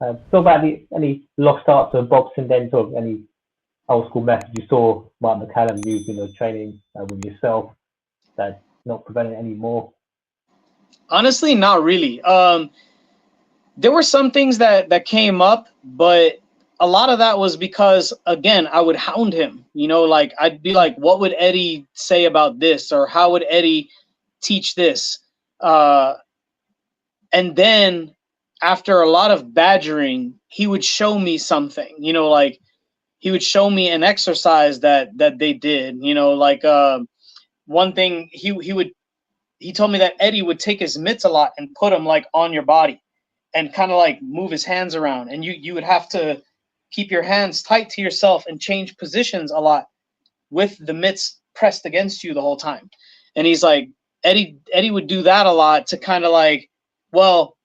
So about any lost arts of boxing then, sort of any old school methods you saw Mike McCallum using or training with yourself that's not preventing any more? Honestly, not really. There were some things that came up, but a lot of that was because, again, I would hound him. Like I'd be like, "What would Eddie say about this?" or "How would Eddie teach this?" And then after a lot of badgering, he would show me something. Like he would show me an exercise that they did. Like one thing he told me that Eddie would take his mitts a lot and put them like on your body and kind of like move his hands around, and you would have to keep your hands tight to yourself and change positions a lot with the mitts pressed against you the whole time. And he's like, Eddie would do that a lot to kind of like, well,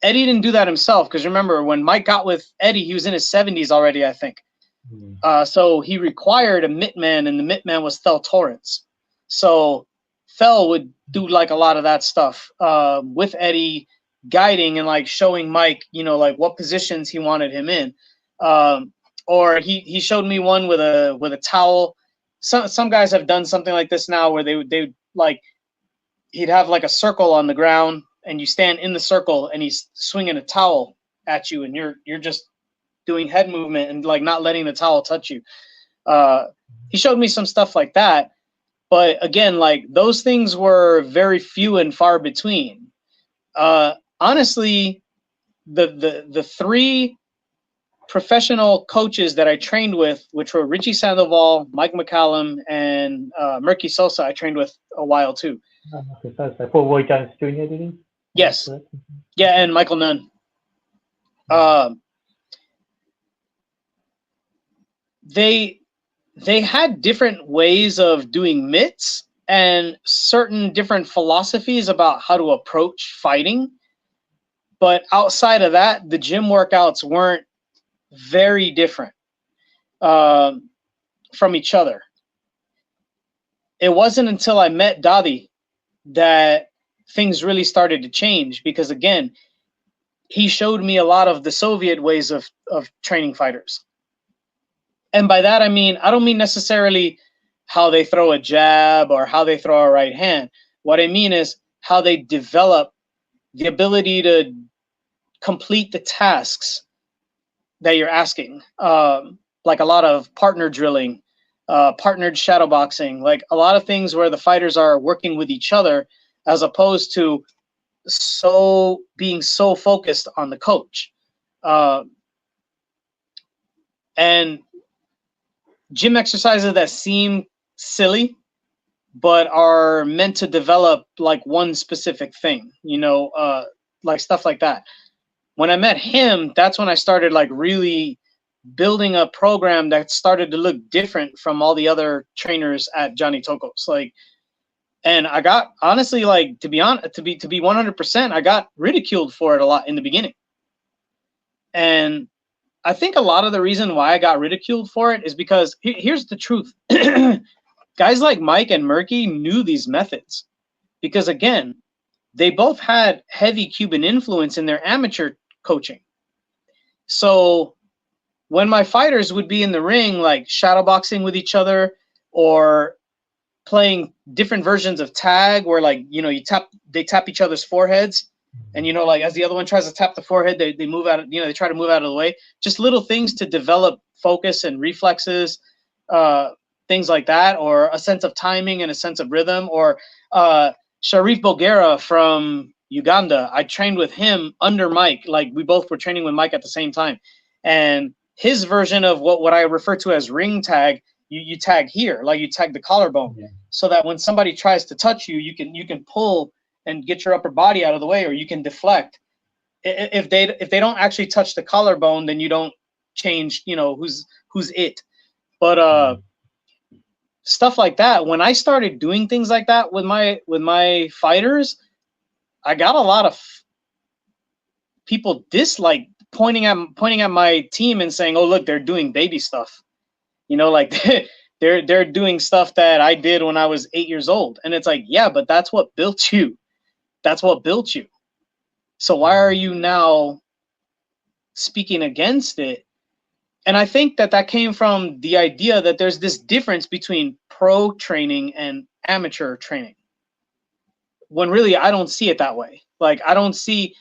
Eddie didn't do that himself, because remember when Mike got with Eddie, he was in his 70s already, I think. So he required a mitt man, and the mitt man was Thel Torrance. So Thel would do like a lot of that stuff with Eddie, guiding and like showing Mike, like what positions he wanted him in. Or he showed me one with a towel. Some guys have done something like this now, where they like, he'd have like a circle on the ground, and you stand in the circle, and he's swinging a towel at you, and you're just doing head movement and like not letting the towel touch you. He showed me some stuff like that, but again, like those things were very few and far between. Honestly, the three professional coaches that I trained with, which were Richie Sandoval, Mike McCallum, and Murky Sosa, I trained with a while too. Okay, so Paul Roy Jones Jr. did he? Yes. Yeah, and Michael Nunn. They had different ways of doing mitts and certain different philosophies about how to approach fighting. But outside of that, the gym workouts weren't very different from each other. It wasn't until I met Dadi that things really started to change, because again, he showed me a lot of the Soviet ways of training fighters. And by that, I mean, I don't mean necessarily how they throw a jab or how they throw a right hand. What I mean is how they develop the ability to complete the tasks that you're asking. Like a lot of partner drilling, partnered shadowboxing, like a lot of things where the fighters are working with each other, as opposed to being so focused on the coach. And gym exercises that seem silly but are meant to develop like one specific thing, like stuff like that. When I met him, that's when I started like really building a program that started to look different from all the other trainers at Johnny Tokos. Like, and I got, honestly, like, to be 100%, I got ridiculed for it a lot in the beginning. And I think a lot of the reason why I got ridiculed for it is because here's the truth. Guys like Mike and Murky knew these methods, because again, they both had heavy Cuban influence in their amateur coaching. So when my fighters would be in the ring, like shadowboxing with each other or playing different versions of tag, where like, they tap each other's foreheads, and like as the other one tries to tap the forehead, they move out, they try to move out of the way. Just little things to develop focus and reflexes, things like that, or a sense of timing and a sense of rhythm. Or Sharif Bogera from Uganda, I trained with him under Mike. Like we both were training with Mike at the same time, and his version of what I refer to as ring tag, you tag here, like you tag the collarbone, so that when somebody tries to touch you, you can pull and get your upper body out of the way, or you can deflect. If they don't actually touch the collarbone, then you don't change, who's it. But stuff like that. When I started doing things like that with my fighters, I got a lot of people dislike pointing at my team and saying, "Oh, look, they're doing baby stuff." Like they're doing stuff that I did when I was 8 years old. And it's like, yeah, but that's what built you. That's what built you. So why are you now speaking against it. And I think that came from the idea that there's this difference between pro training and amateur training, when really I don't see it that way. Like I don't see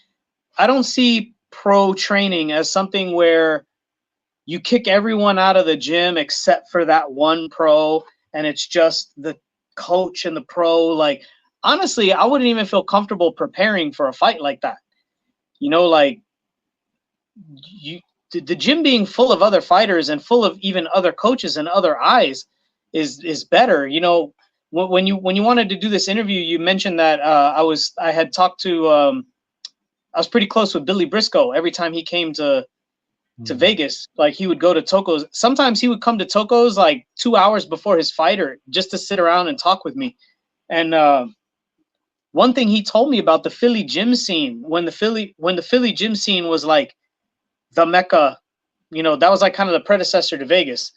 pro training as something where you kick everyone out of the gym except for that one pro, and it's just the coach and the pro. Like honestly, I wouldn't even feel comfortable preparing for a fight like that. You know, like the gym being full of other fighters and full of even other coaches and other eyes is better. You know, when you wanted to do this interview, you mentioned that I was pretty close with Billy Briscoe. Every time he came to Vegas, like he would go to Toko's. Sometimes he would come to Toko's like 2 hours before his fighter just to sit around and talk with me. And one thing he told me about the Philly gym scene, when the Philly gym scene was like the Mecca, you know, that was like kind of the predecessor to Vegas.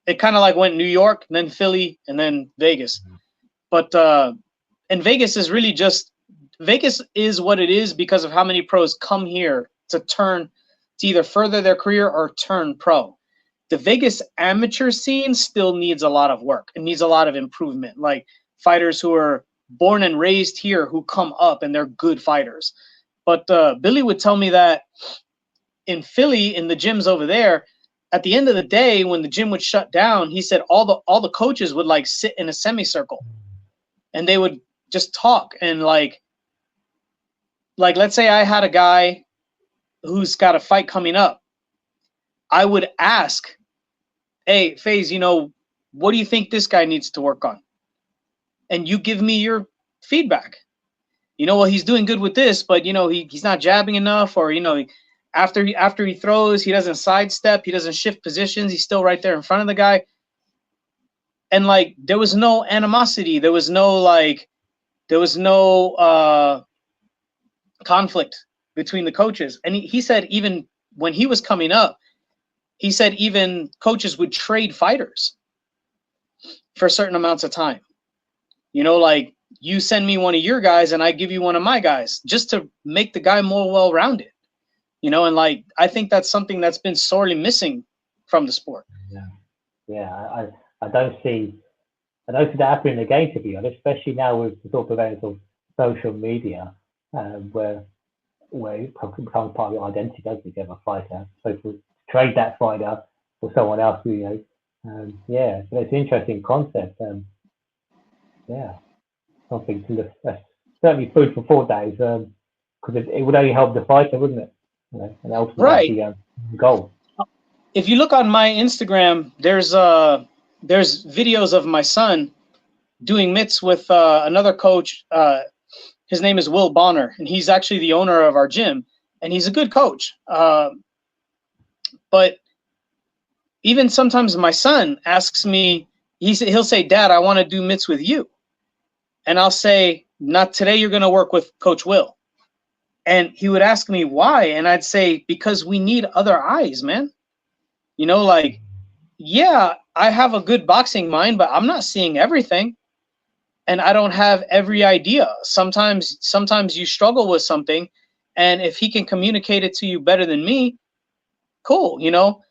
It kind of like went New York, and then Philly, and then Vegas. But and Vegas is really just, Vegas is what it is because of how many pros come here to either further their career or turn pro. The Vegas amateur scene still needs a lot of work. It needs a lot of improvement. Like fighters who are born and raised here who come up and they're good fighters. But Billy would tell me that in Philly, in the gyms over there, at the end of the day, when the gym would shut down, he said all the coaches would like sit in a semicircle and they would just talk. And like let's say I had a guy who's got a fight coming up. I would ask, hey, FaZe, you know, what do you think this guy needs to work on? And you give me your feedback. You know, well, he's doing good with this, but you know, he's not jabbing enough, or you know, after he throws, he doesn't sidestep, he doesn't shift positions, he's still right there in front of the guy. And like there was no animosity, there was no conflict between the coaches. And he said even when he was coming up, he said even coaches would trade fighters for certain amounts of time. You know, like you send me one of your guys and I give you one of my guys, just to make the guy more well-rounded. You know, and like I think that's something that's been sorely missing from the sport. Yeah. I don't see that happening again, to be honest, especially now with the sort of events of social media, where it becomes part of your identity, doesn't it? You have a fighter, so to trade that fighter for someone else, you know, yeah, so it's an interesting concept. Yeah, something to look. Certainly food for thought, days, because it would only help the fighter, wouldn't it? You know, and ultimately right. The goal. If you look on my Instagram, there's videos of my son doing mitts with another coach. His name is Will Bonner, and he's actually the owner of our gym, and he's a good coach. But even sometimes my son asks me, he'll say, Dad, I want to do mitts with you. And I'll say, not today, you're going to work with Coach Will. And he would ask me why, and I'd say, because we need other eyes, man. You know, like, yeah, I have a good boxing mind, but I'm not seeing everything. And I don't have every idea. Sometimes you struggle with something, and if he can communicate it to you better than me, cool, you know.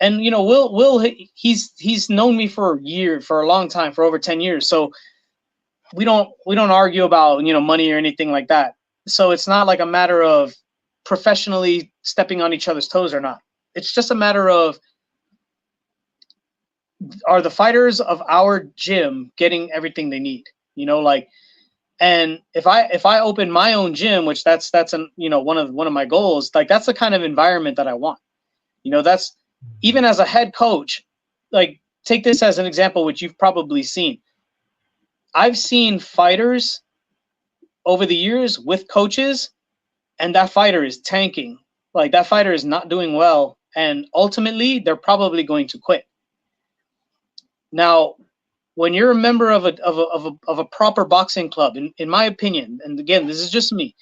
And you know, Will he's known me for a long time, for over 10 years. So we don't argue about, you know, money or anything like that. So it's not like a matter of professionally stepping on each other's toes or not. It's just a matter of, are the fighters of our gym getting everything they need? You know, like, and if I open my own gym, which that's an, you know, one of my goals, like that's the kind of environment that I want. You know, that's, even as a head coach, like take this as an example, which you've probably seen. I've seen fighters over the years with coaches, and that fighter is tanking. Like that fighter is not doing well, and ultimately they're probably going to quit. Now, when you're a member of a proper boxing club, in my opinion, and again, this is just me,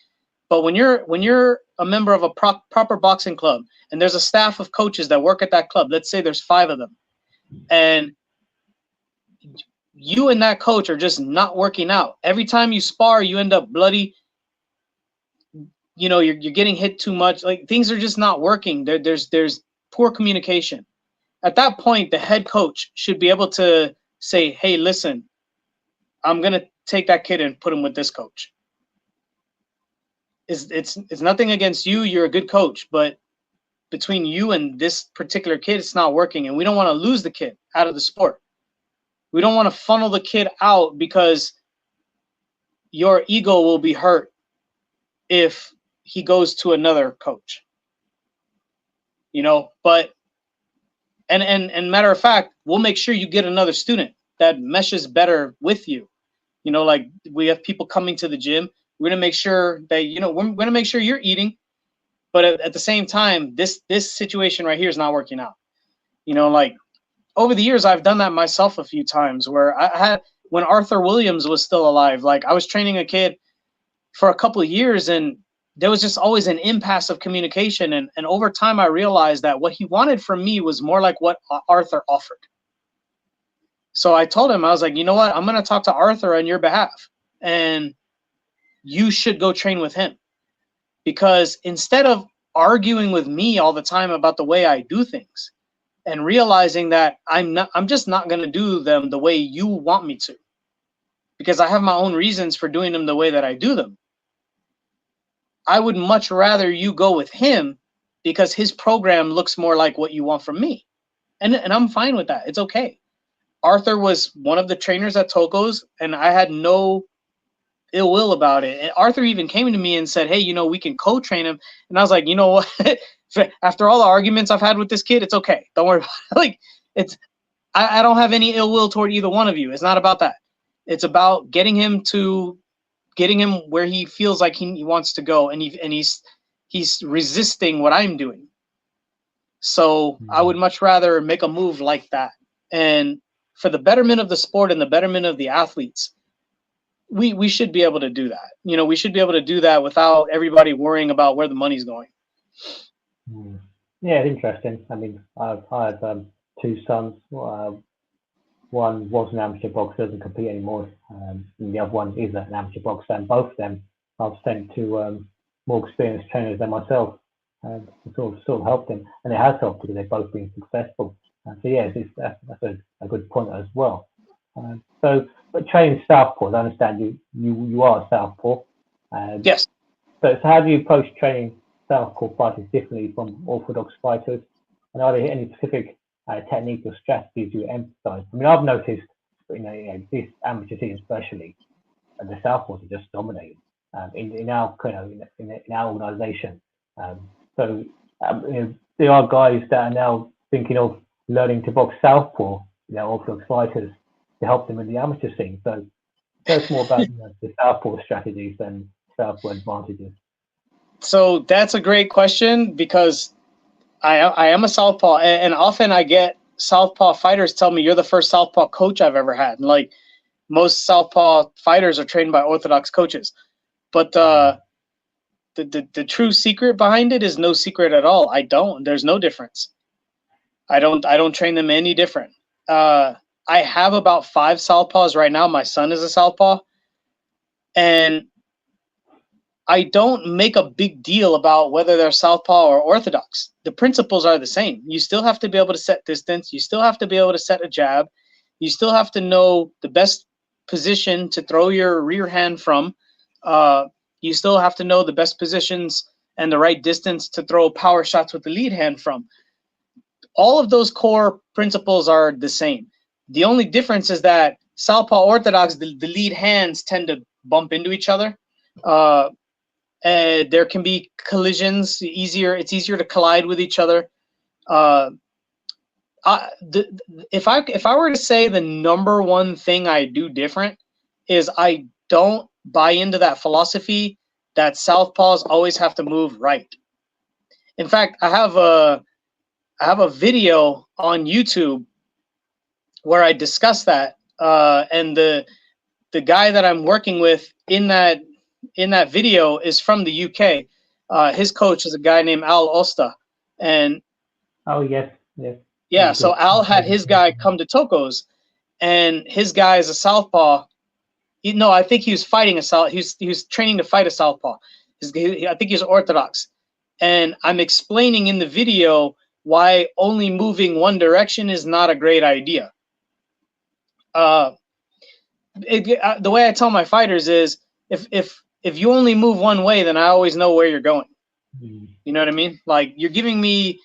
but when you're a member of a proper boxing club, and there's a staff of coaches that work at that club, let's say there's 5 of them, and you and that coach are just not working out. Every time you spar, you end up bloody. you know, you're getting hit too much. Like things are just not working. There's poor communication. At that point, the head coach should be able to say, hey, listen, I'm gonna take that kid and put him with this coach. It's nothing against you. You're a good coach, but between you and this particular kid, it's not working, and we don't want to lose the kid out of the sport. We don't want to funnel the kid out because your ego will be hurt if he goes to another coach. You know, but and matter of fact, we'll make sure you get another student that meshes better with you. You know, like we have people coming to the gym. We're gonna make sure that, you know, we're gonna make sure you're eating, but at the same time, this situation right here is not working out. You know, like over the years, I've done that myself a few times where I had, when Arthur Williams was still alive, like I was training a kid for a couple of years, and there was just always an impasse of communication. And over time, I realized that what he wanted from me was more like what Arthur offered. So I told him, I was like, you know what? I'm going to talk to Arthur on your behalf, and you should go train with him. Because instead of arguing with me all the time about the way I do things and realizing that I'm just not going to do them the way you want me to, because I have my own reasons for doing them the way that I do them. I would much rather you go with him because his program looks more like what you want from me. And I'm fine with that. It's okay. Arthur was one of the trainers at Toko's, and I had no ill will about it. And Arthur even came to me and said, hey, you know, we can co-train him. And I was like, you know what? After all the arguments I've had with this kid, it's okay. Don't worry about it. Like, I don't have any ill will toward either one of you. It's not about that. It's about getting him where he feels like he wants to go, and he's resisting what I'm doing. So I would much rather make a move like that. And for the betterment of the sport and the betterment of the athletes, we should be able to do that. You know, we should be able to do that without everybody worrying about where the money's going. Yeah, it's interesting. I mean, I have two sons. One was an amateur boxer, doesn't compete anymore. And the other one is an amateur boxer, and both of them I've sent to more experienced trainers than myself, to sort of help them, and it has helped because they've both been successful. So yeah, that's a good point as well. But training southpaws, I understand you are a southpaw. Yes. So how do you approach training southpaw fighters differently from orthodox fighters? And are there any specific techniques or strategies you emphasize? I mean, I've noticed, you know, this amateur scene especially, the southpaws are just dominating in our in our organisation. You know, there are guys that are now thinking of learning to box southpaw, you know, orthodox fighters, to help them in the amateur scene. So tell us more about the southpaw strategies and southpaw advantages. So that's a great question, because I am a southpaw, and often I get southpaw fighters tell me, you're the first southpaw coach I've ever had. And like, most southpaw fighters are trained by orthodox coaches, but the true secret behind it is no secret at all. There's no difference. I don't train them any different. I have about 5 southpaws right now. My son is a southpaw, and I don't make a big deal about whether they're southpaw or orthodox. The principles are the same. You still have to be able to set distance. You still have to be able to set a jab. You still have to know the best position to throw your rear hand from. You still have to know the best positions and the right distance to throw power shots with the lead hand from. All of those core principles are the same. The only difference is that southpaw orthodox, the lead hands tend to bump into each other. There can be collisions. It's easier to collide with each other. If I were to say the number one thing I do different is I don't buy into that philosophy that southpaws always have to move right. In fact, I have a video on YouTube where I discuss that, and the guy that I'm working with in that video is from the UK. His coach is a guy named Al Osta, and yes. Yeah, so Al had his guy come to Toko's, and his guy is a southpaw. I think he was fighting he was training to fight a southpaw. I think he's Orthodox. And I'm explaining in the video why only moving one direction is not a great idea. The way I tell my fighters is, if you only move one way, then I always know where you're going. You know what I mean? Like, you're giving me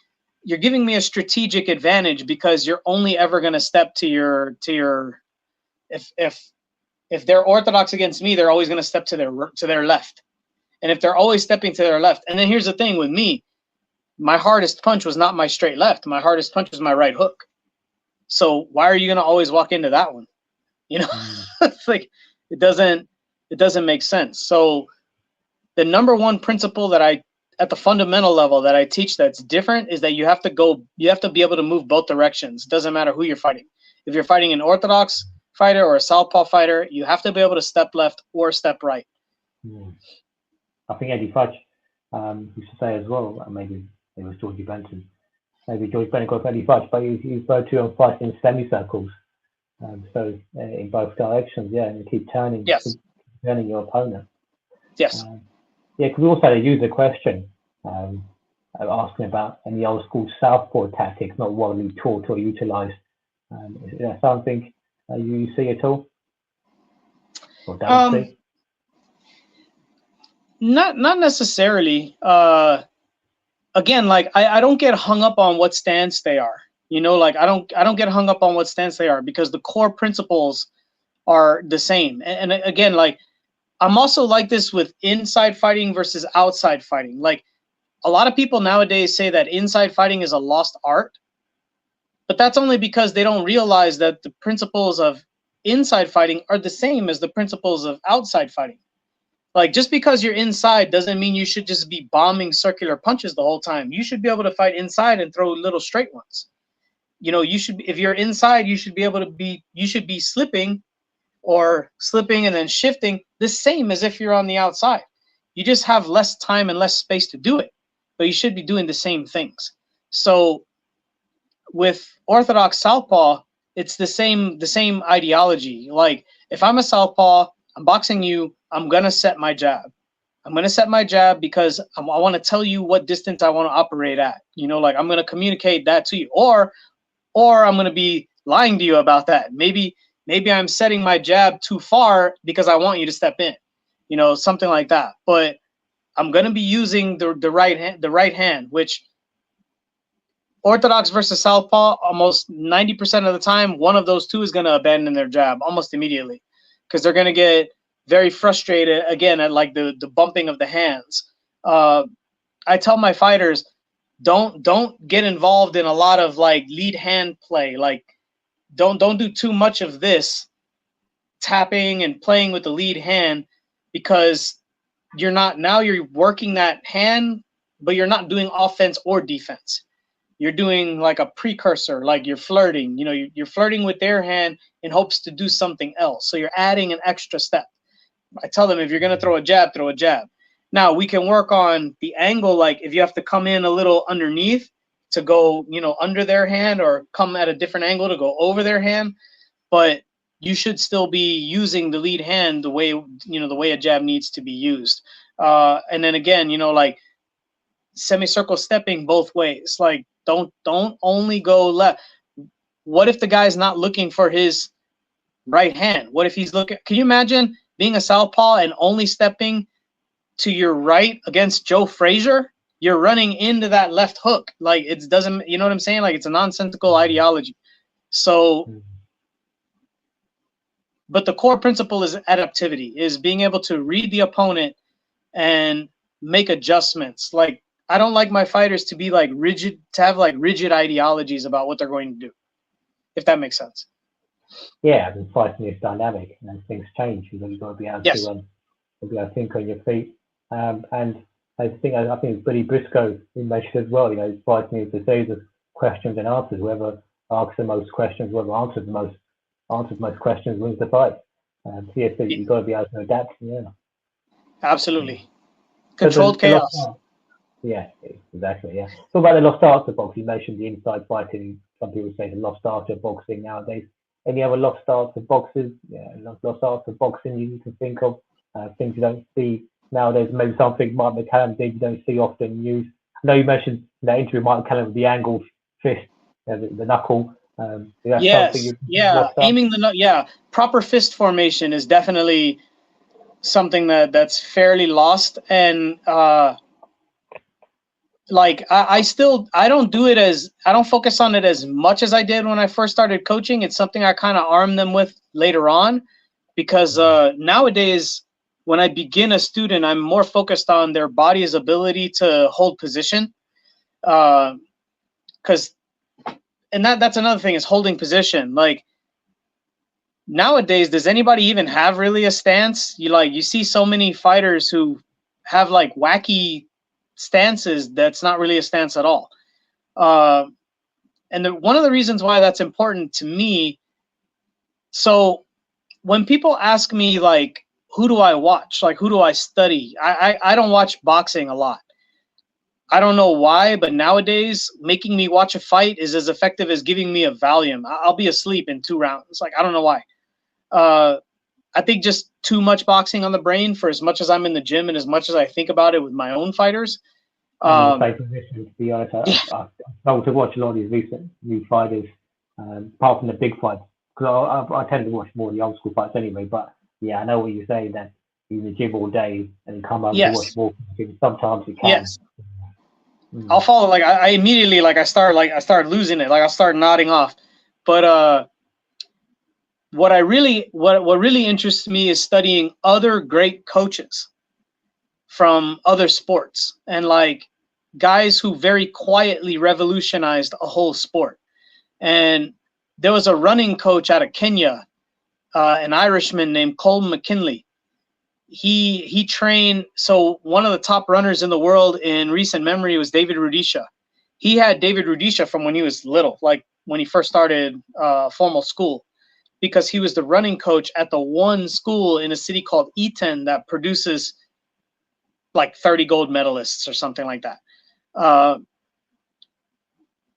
a strategic advantage because you're only ever going to step to your if they're Orthodox against me, they're always going to step to their left. And if they're always stepping to their left, and then here's the thing with me, my hardest punch was not my straight left. My hardest punch was my right hook. So why are you going to always walk into that one? You know, it's like, it doesn't make sense. So the number one principle that at the fundamental level that I teach that's different is that you have to be able to move both directions. It doesn't matter who you're fighting. If you're fighting an Orthodox fighter or a southpaw fighter, you have to be able to step left or step right. I think Eddie Fudge used to say as well, maybe it was Georgie Benton. Maybe George Benton got Eddie Fudge, but he referred to fighting in semicircles. So in both directions, yeah, and you keep turning, turning your opponent. Yes. Yeah, because we also had a user question asking about any old school southpaw tactics not widely taught or utilized. Is that something you see at all? Or don't see? Not necessarily. Again, like I don't get hung up on what stance they are. You know, like I don't get hung up on what stance they are because the core principles are the same. And again, like I'm also like this with inside fighting versus outside fighting. Like a lot of people nowadays say that inside fighting is a lost art, but that's only because they don't realize that the principles of inside fighting are the same as the principles of outside fighting. Like just because you're inside doesn't mean you should just be bombing circular punches the whole time. You should be able to fight inside and throw little straight ones. You know, if you're inside, you should be slipping and then shifting the same as if you're on the outside. You just have less time and less space to do it, but you should be doing the same things. So with Orthodox southpaw, it's the same ideology. Like if I'm a southpaw, I'm boxing you, I'm gonna set my jab. I'm gonna set my jab because I want to tell you what distance I want to operate at. You know, like I'm gonna communicate that to you, or I'm gonna be lying to you about that. Maybe I'm setting my jab too far because I want you to step in. You know, something like that. But I'm gonna be using the right hand, which Orthodox versus southpaw, almost 90% of the time, one of those two is gonna abandon their jab almost immediately because they're gonna get very frustrated again at like the bumping of the hands. I tell my fighters, don't get involved in a lot of like lead hand play. Like don't do too much of this tapping and playing with the lead hand because you're working that hand, but you're not doing offense or defense. You're doing like a precursor, like you're flirting. You know, you're flirting with their hand in hopes to do something else. So you're adding an extra step. I tell them if you're going to throw a jab, throw a jab. Now we can work on the angle. Like if you have to come in a little underneath to go, you know, under their hand or come at a different angle to go over their hand, but you should still be using the lead hand the way, you know, the way a jab needs to be used. And then again, you know, like semicircle stepping both ways. Like don't only go left. What if the guy's not looking for his right hand? What if he's looking? Can you imagine being a southpaw and only stepping to your right against Joe Frazier? You're running into that left hook. Like it doesn't, you know what I'm saying? Like it's a nonsensical ideology. So, but the core principle is adaptivity, is being able to read the opponent and make adjustments. Like I don't like my fighters to be like rigid, to have like rigid ideologies about what they're going to do, if that makes sense. Yeah, and fighting is dynamic and things change. You've got to be able to think on your feet. And I think Billy Briscoe mentioned as well. You know, fighting is a series of questions and answers. Whoever asks the most questions, whoever answers the most questions wins the fight. So you've got to be able to adapt. Yeah. Absolutely. Controlled chaos. Yeah, exactly. Yeah. So about the lost arts of boxing, you mentioned the inside fighting. Some people say the lost art of boxing nowadays. Any other lost arts of boxers? Yeah, lost arts of boxing you can think of? Things you don't see nowadays. Maybe something Mike McCallum did you don't see often used. I know you mentioned in that interview Mike McCallum with the angled fist, the knuckle. That's something Yes, you yeah, watched up. aiming the yeah, proper fist formation is definitely something that's fairly lost, and like I don't do it as I don't focus on it as much as I did when I first started coaching. It's something I kind of arm them with later on, because nowadays when I begin a student, I'm more focused on their body's ability to hold position, because and that's another thing is holding position. Like nowadays, does anybody even have really a stance? You see so many fighters who have like wacky stances that's not really a stance at all. And one of the reasons why that's important to me, so when people ask me like, who do I watch? Like, who do I study? I don't watch boxing a lot. I don't know why, but nowadays making me watch a fight is as effective as giving me a Valium. I'll be asleep in 2 rounds. Like, I don't know why. I think just too much boxing on the brain for as much as I'm in the gym and as much as I think about it with my own fighters. I'm in the same position, to be honest. I struggle to watch a lot of these recent new fighters, apart from the big fights, because I tend to watch more of the old school fights anyway. But yeah, I know what you're saying, that you're in the gym all day and come home to watch more. Sometimes it can. Yes. I'll follow, like I immediately I start losing it, like I'll start nodding off. But what really interests me is studying other great coaches from other sports, and like guys who very quietly revolutionized a whole sport. And there was a running coach out of Kenya, an Irishman named Colm McKinley. He trained, so one of the top runners in the world in recent memory was David Rudisha. He had David Rudisha from when he was little, like when he first started formal school, because he was the running coach at the one school in a city called Eton that produces like 30 gold medalists or something like that.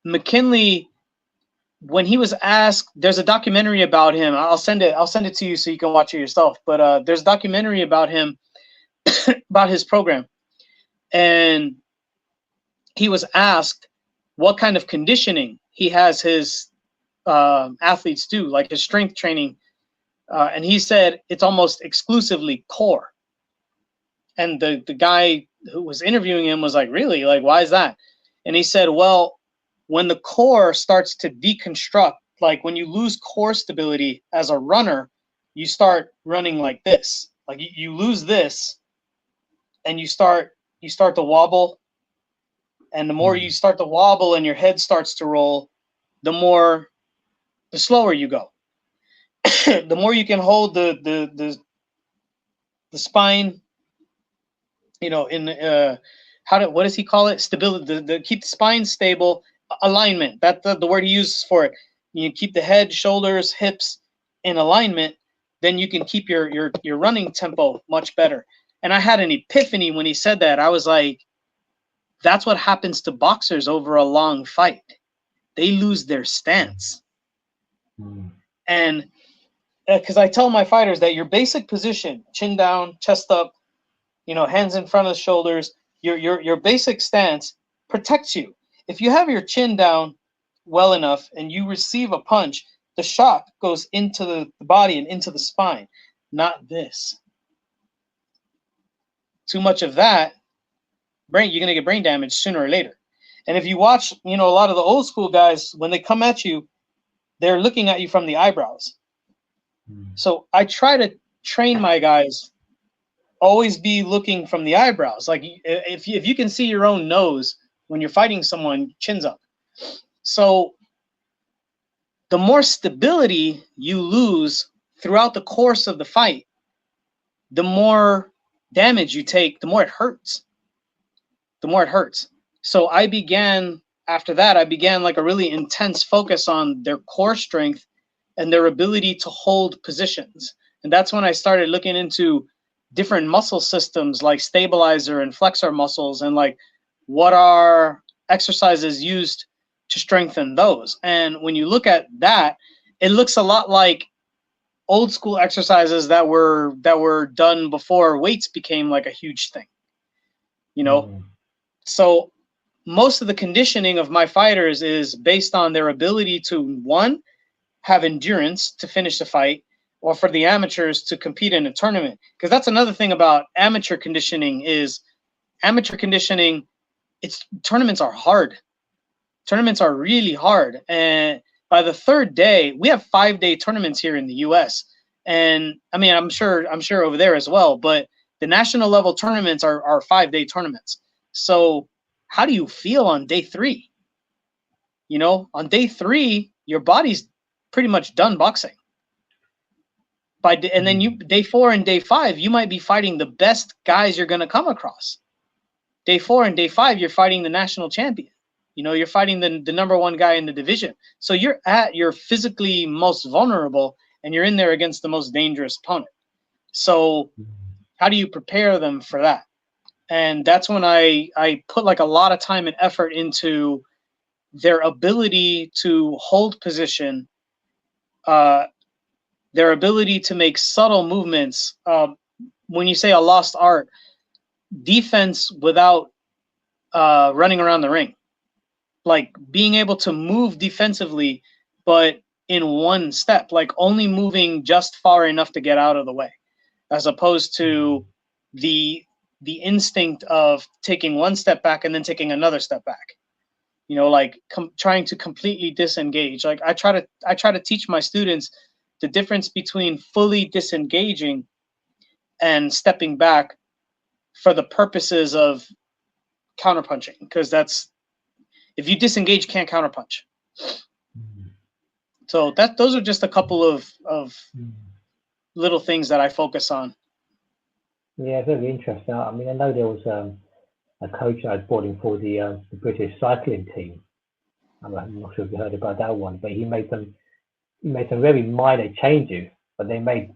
McKinley, when he was asked, there's a documentary about him. I'll send it to you so you can watch it yourself. But there's a documentary about him, about his program, and he was asked what kind of conditioning he has his athletes do, like his strength training, and he said it's almost exclusively core. And the guy who was interviewing him was like, really? Like, why is that? And he said, well, when the core starts to deconstruct, like when you lose core stability as a runner, you start running like this. Like you lose this and you start to wobble. And the more you start to wobble and your head starts to roll, the slower you go. The more you can hold the spine, in what does he call it? Stability, keep the spine stable, alignment. That's the word he uses for it. You keep the head, shoulders, hips in alignment, then you can keep your running tempo much better. And I had an epiphany when he said that. I was like, that's what happens to boxers over a long fight. They lose their stance. And because I tell my fighters that your basic position, chin down, chest up, hands in front of the shoulders, your basic stance protects you. If you have your chin down well enough and you receive a punch, the shock goes into the body and into the spine, not this. Too much of that, you're going to get brain damage sooner or later. And if you watch, a lot of the old school guys, when they come at you, they're looking at you from the eyebrows. So I try to train my guys always be looking from the eyebrows. Like if you can see your own nose when you're fighting someone, chin's up. So the more stability you lose throughout the course of the fight, the more damage you take, the more it hurts. So after that, I began like a really intense focus on their core strength and their ability to hold positions. And that's when I started looking into different muscle systems like stabilizer and flexor muscles, and like what are exercises used to strengthen those. And when you look at that, it looks a lot like old school exercises that were done before weights became like a huge thing, you know. So most of the conditioning of my fighters is based on their ability to, one, have endurance to finish the fight, or for the amateurs to compete in a tournament. Because that's another thing about amateur conditioning is tournaments are hard. Tournaments are really hard. And by the third day, we have 5-day tournaments here in the US. And I mean, I'm sure over there as well, but the national level tournaments are 5-day tournaments. So how do you feel on day 3? You know, on day 3, your body's pretty much done boxing. And then day 4 and day 5, you might be fighting the best guys you're going to come across. Day 4 and day 5, you're fighting the national champion. You know, you're fighting the number 1 guy in the division. So you're physically most vulnerable, and you're in there against the most dangerous opponent. So how do you prepare them for that? And that's when I put like a lot of time and effort into their ability to hold position, their ability to make subtle movements. When you say a lost art, defense without running around the ring, like being able to move defensively, but in one step, like only moving just far enough to get out of the way, as opposed to the instinct of taking one step back and then taking another step back. You know, like trying to completely disengage. Like I try to teach my students the difference between fully disengaging and stepping back for the purposes of counterpunching, because that's, if you disengage, you can't counterpunch. So those are just a couple of little things that I focus on. Yeah, very interesting. I mean, I know there was a coach I brought in for the British cycling team. I'm not sure if you heard about that one, but he made some very minor changes, but they made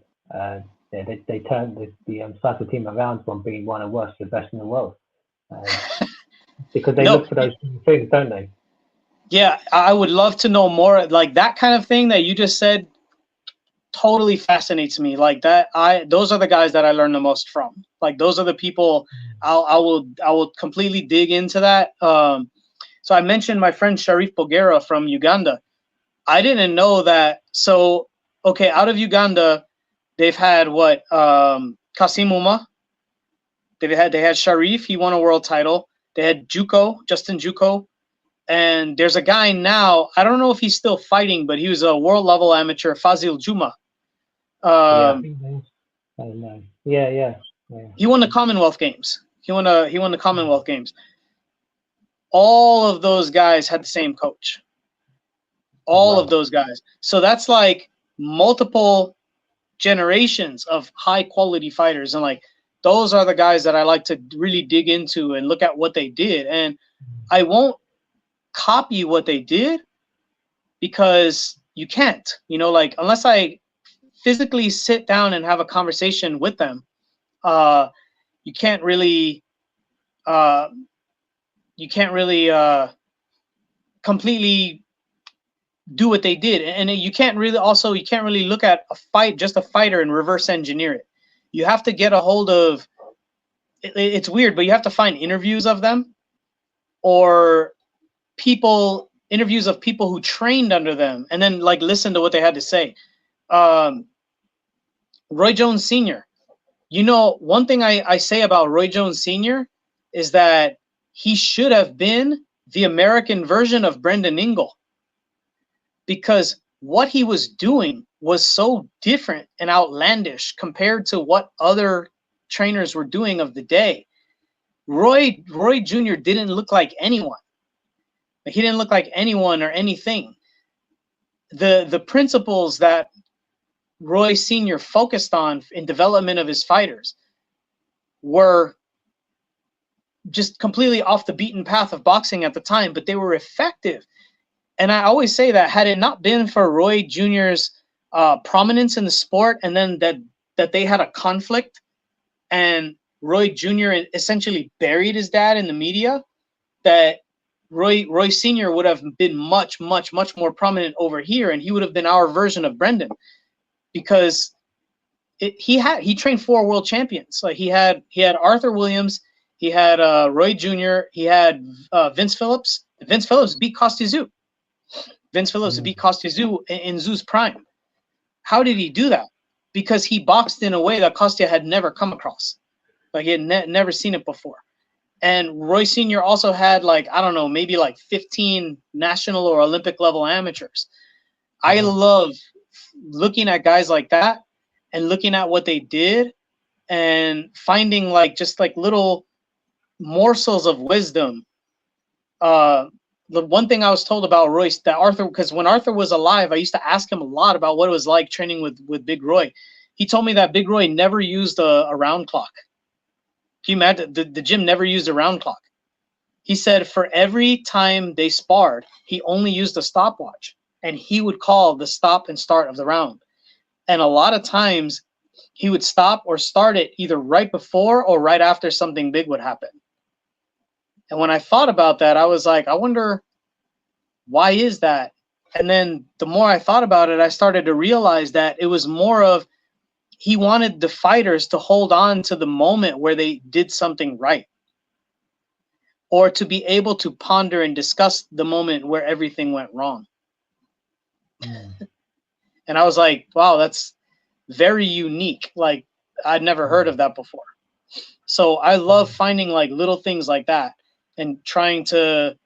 they turned the cycle team around from being one of the worst to the best in the world, because they look for those things, don't they? Yeah, I would love to know more. Like that kind of thing that you just said totally fascinates me. Like that, those are the guys that I learn the most from. Like those are the people I will completely dig into that. So I mentioned my friend Sharif Bogera from Uganda. I didn't know that. So okay, out of Uganda, they've had what Kasim Uma. They had Sharif. He won a world title. They had Justin Juko. And there's a guy now, I don't know if he's still fighting, but he was a world level amateur, Fazil Juma. Yeah. He won the Commonwealth Games. He won the Commonwealth Games. All of those guys had the same coach. All of those guys. So that's like multiple generations of high quality fighters. And like those are the guys that I like to really dig into and look at what they did. And I won't copy what they did, because you can't, you know, like unless I physically sit down and have a conversation with them, you can't really completely do what they did. And you can't really look at just a fighter and reverse engineer it. You have to get a hold of it's weird, but you have to find interviews of them, or interviews of people who trained under them, and then like listen to what they had to say. Roy Jones Sr. You know, one thing I say about Roy Jones Sr. is that he should have been the American version of Brendan Ingle, because what he was doing was so different and outlandish compared to what other trainers were doing of the day. Roy Jr. didn't look like anyone. He didn't look like anyone or anything. The principles that Roy Sr. focused on in development of his fighters were just completely off the beaten path of boxing at the time, but they were effective. And I always say that had it not been for Roy Jr.'s prominence in the sport, and then that they had a conflict, and Roy Jr. essentially buried his dad in the media, that Roy Sr. would have been much, much, much more prominent over here, and he would have been our version of Brendan. because he trained 4 world champions. Like he had Arthur Williams, he had Roy Jr., he had Vince Phillips. Vince Phillips beat Kostya Tszyu. Vince Phillips beat Kostya Tszyu in Tszyu's prime. How did he do that? Because he boxed in a way that Kostya had never come across. Like he had never seen it before. And Roy Sr. also had, like, I don't know, maybe like 15 national or Olympic level amateurs. I love looking at guys like that and looking at what they did and finding like just like little morsels of wisdom. The one thing I was told about Royce, that Arthur, because when Arthur was alive, I used to ask him a lot about what it was like training with Big Roy. He told me that Big Roy never used a round clock. Can you imagine? The gym never used a round clock. He said for every time they sparred, he only used a stopwatch, and he would call the stop and start of the round. And a lot of times he would stop or start it either right before or right after something big would happen. And when I thought about that, I was like, I wonder, why is that? And then the more I thought about it, I started to realize that it was more of, he wanted the fighters to hold on to the moment where they did something right, or to be able to ponder and discuss the moment where everything went wrong. And I was like, wow, that's very unique. Like, I'd never heard of that before. So I love finding like little things like that and trying to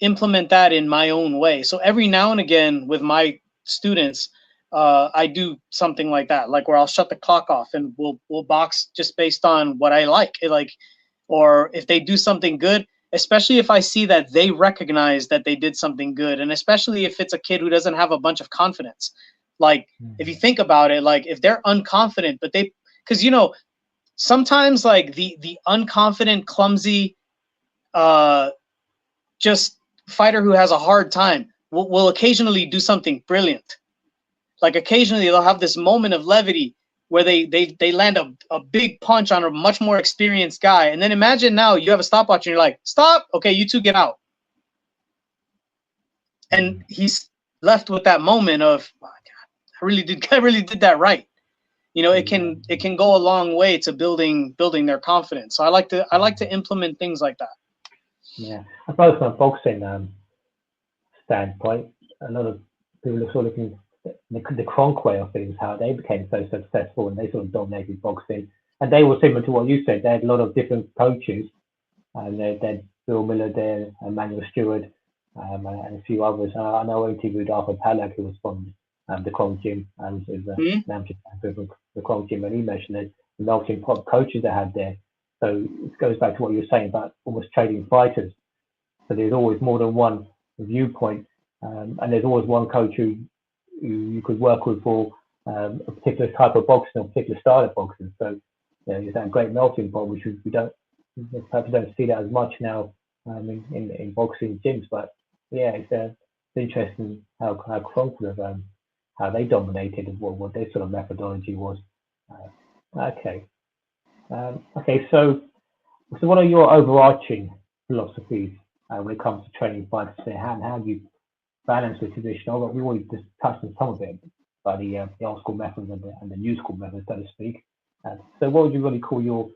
implement that in my own way. So every now and again with my students, I do something like that, like where I'll shut the clock off and we'll box just based on what I like. Or if they do something good, especially if I see that they recognize that they did something good, and especially if it's a kid who doesn't have a bunch of confidence. Like if you think about it, like if they're unconfident, but because you know, sometimes like the unconfident, clumsy, just fighter who has a hard time will occasionally do something brilliant. Like occasionally they'll have this moment of levity where they land a big punch on a much more experienced guy. And then imagine now you have a stopwatch and you're like, stop, okay, you two get out. And he's left with that moment of, oh, God, I really did that right. You know, it can go a long way to building their confidence. So I like to implement things like that. Yeah, I suppose from a boxing standpoint, a lot of people are sort of looking at the Kronk way of things, how they became so successful and they sort of dominated boxing. And they were similar to what you said. They had a lot of different coaches, and they had Bill Miller there, Emmanuel Stewart, and a few others. I know I interviewed Arthur Palak, who was from the Kronk gym, and was the Kronk gym, and he mentioned the melting pot of coaches they had there. So it goes back to what you were saying about almost trading fighters. So there's always more than one viewpoint, and there's always one coach who you could work with for a particular type of boxing or particular style of boxing. So it's that great melting pot, which we perhaps don't see that as much now in boxing gyms. But yeah, it's interesting how Kronk would have how they dominated and what their sort of methodology was. Okay, so what are your overarching philosophies when it comes to training fighters? How do you balance the traditional? We already just touched on some of it, by the old school methods and the new school methods, so to speak. So what would you really call your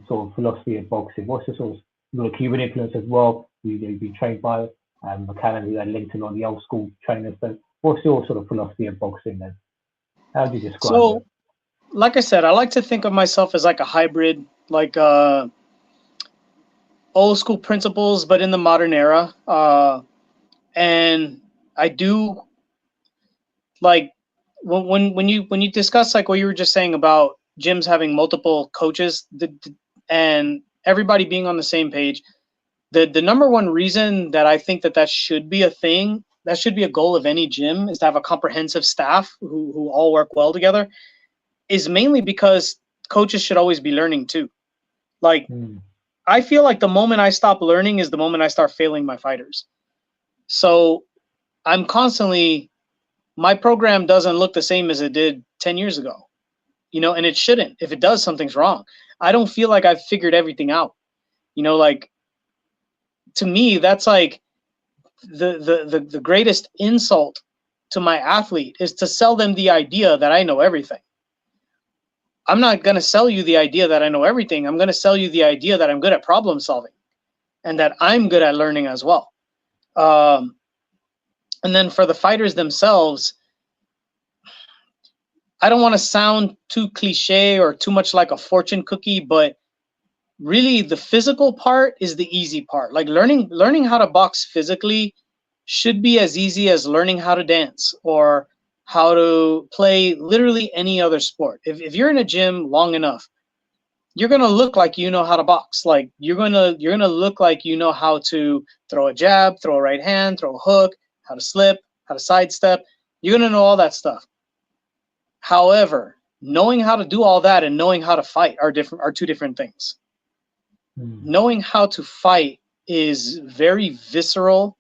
sort of philosophy of boxing? What's the sort of Cuban influence as well? You've been trained by McCallum, who had linked to on the old school trainers. So what's your sort of philosophy of boxing then? How do you describe it? Like I said, I like to think of myself as like a hybrid, like old school principles, but in the modern era. And I do like when you discuss like what you were just saying about gyms having multiple coaches and everybody being on the same page. The number one reason that I think that should be a thing, that should be a goal of any gym, is to have a comprehensive staff who all work well together, is mainly because coaches should always be learning too. Like, I feel like the moment I stop learning is the moment I start failing my fighters. So I'm constantly, my program doesn't look the same as it did 10 years ago, you know, and it shouldn't. If it does, something's wrong. I don't feel like I've figured everything out. You know, like, to me, that's like the greatest insult to my athlete is to sell them the idea that I know everything. I'm not going to sell you the idea that I know everything. I'm going to sell you the idea that I'm good at problem solving and that I'm good at learning as well. And then for the fighters themselves, I don't want to sound too cliche or too much like a fortune cookie, but really the physical part is the easy part. Like learning how to box physically should be as easy as learning how to dance or how to play literally any other sport. If you're in a gym long enough, you're gonna look like you know how to box. Like you're gonna look like you know how to throw a jab, throw a right hand, throw a hook, how to slip, how to sidestep. You're gonna know all that stuff. However, knowing how to do all that and knowing how to fight are two different things. Knowing how to fight is very visceral.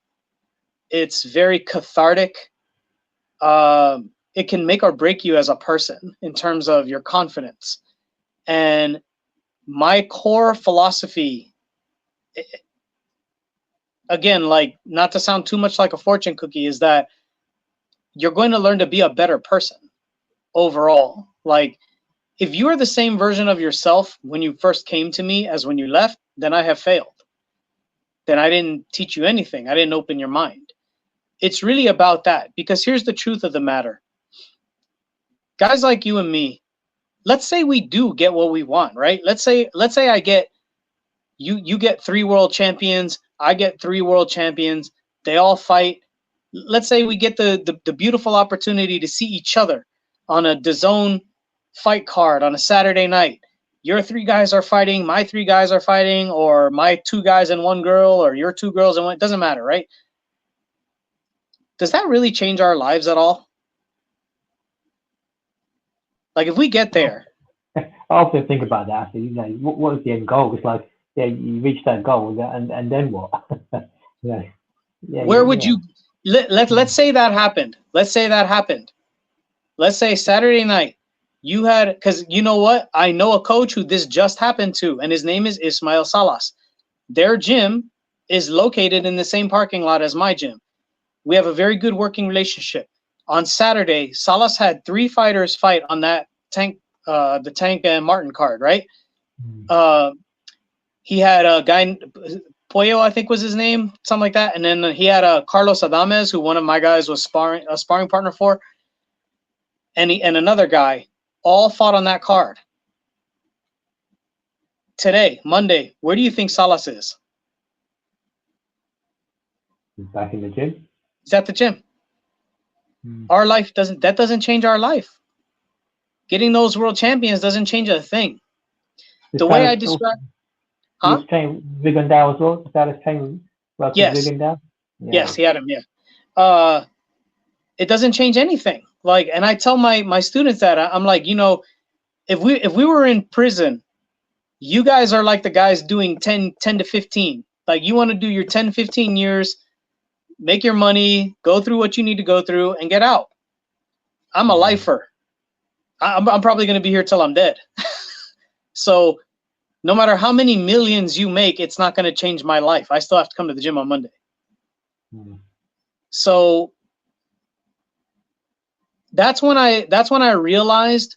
It's very cathartic. It can make or break you as a person in terms of your confidence. And my core philosophy, again, like not to sound too much like a fortune cookie, is that you're going to learn to be a better person overall. Like if you are the same version of yourself when you first came to me as when you left, then I have failed. Then I didn't teach you anything. I didn't open your mind. It's really about that, because here's the truth of the matter. Guys like you and me, let's say we do get what we want, right? Let's say I get you get 3 world champions, I get 3 world champions, they all fight. Let's say we get the beautiful opportunity to see each other on a DAZN fight card on a Saturday night. Your 3 guys are fighting, my 3 guys are fighting, or my 2 guys and 1 girl, or your 2 girls and 1, it doesn't matter, right? Does that really change our lives at all? Like if we get there. I often think about that. So, you know, what is the end goal? It's like, yeah, you reach that goal, and then what? Yeah. Where would you? Let's say that happened. Let's say that happened. Let's say Saturday night, you had, because you know what? I know a coach who this just happened to, and his name is Ismail Salas. Their gym is located in the same parking lot as my gym. We have a very good working relationship. On Saturday, Salas had 3 fighters fight on that the Tank and Martin card, right? He had a guy, Pollo, I think was his name, something like that. And then he had Carlos Adames, who one of my guys was a sparring partner for. And another guy, all fought on that card. Today, Monday, where do you think Salas is? He's back in the gym. He's at the gym. Our life doesn't change our life. Getting those world champions doesn't change a thing. The way I describe, He's trained Vigandao as well. Salas trained Vigandao. Yeah. Yes, he had him. Yeah. It doesn't change anything. Like, and I tell my students that I'm like, you know, if we were in prison, you guys are like the guys doing 10 to 15. Like you want to do your 10, 15 years, make your money, go through what you need to go through, and get out. I'm a lifer. I'm probably going to be here till I'm dead. So no matter how many millions you make, it's not going to change my life. I still have to come to the gym on Monday. So that's when I realized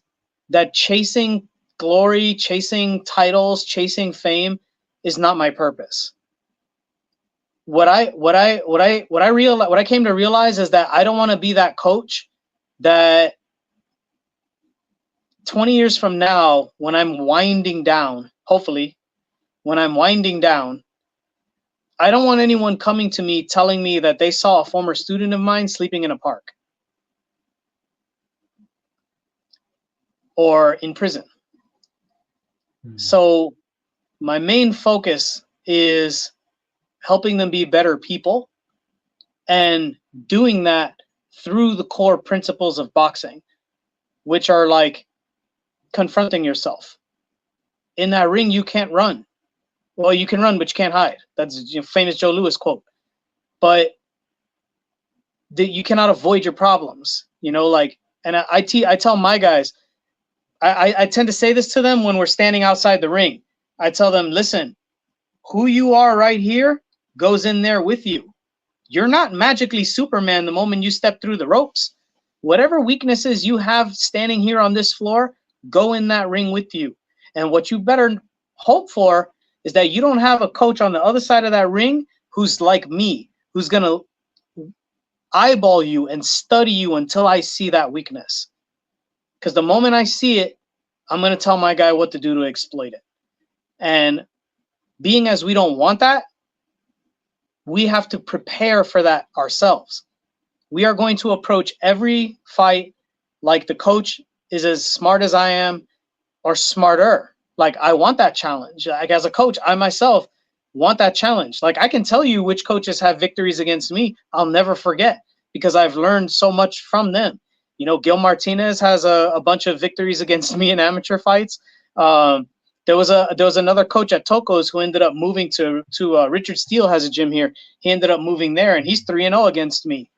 that chasing glory, chasing titles, chasing fame is not my purpose. What I came to realize is that I don't want to be that coach that 20 years from now, when I'm winding down, hopefully, when I'm winding down, I don't want anyone coming to me telling me that they saw a former student of mine sleeping in a park or in prison. So my main focus is helping them be better people and doing that through the core principles of boxing, which are like confronting yourself. In that ring, you can't run. Well, you can run, but you can't hide. That's a famous Joe Louis quote. But you cannot avoid your problems, you know, like, and I tell my guys, I tend to say this to them when we're standing outside the ring. I tell them, listen, who you are right here goes in there with you. you're not magically Superman the moment you step through the ropes. Whatever weaknesses you have standing here on this floor, go in that ring with you. And what you better hope for is that you don't have a coach on the other side of that ring who's like me, who's going to eyeball you and study you until I see that weakness. Because the moment I see it, I'm going to tell my guy what to do to exploit it. And being as we don't want that, we have to prepare for that ourselves. We are going to approach every fight like the coach is as smart as I am or smarter. Like, I want that challenge. Like, as a coach, I myself want that challenge. Like, I can tell you which coaches have victories against me. I'll never forget because I've learned so much from them. You know, Gil Martinez has a bunch of victories against me in amateur fights. There was another coach at Toko's who ended up moving to Richard Steele has a gym here. He ended up moving there, and he's 3-0 against me.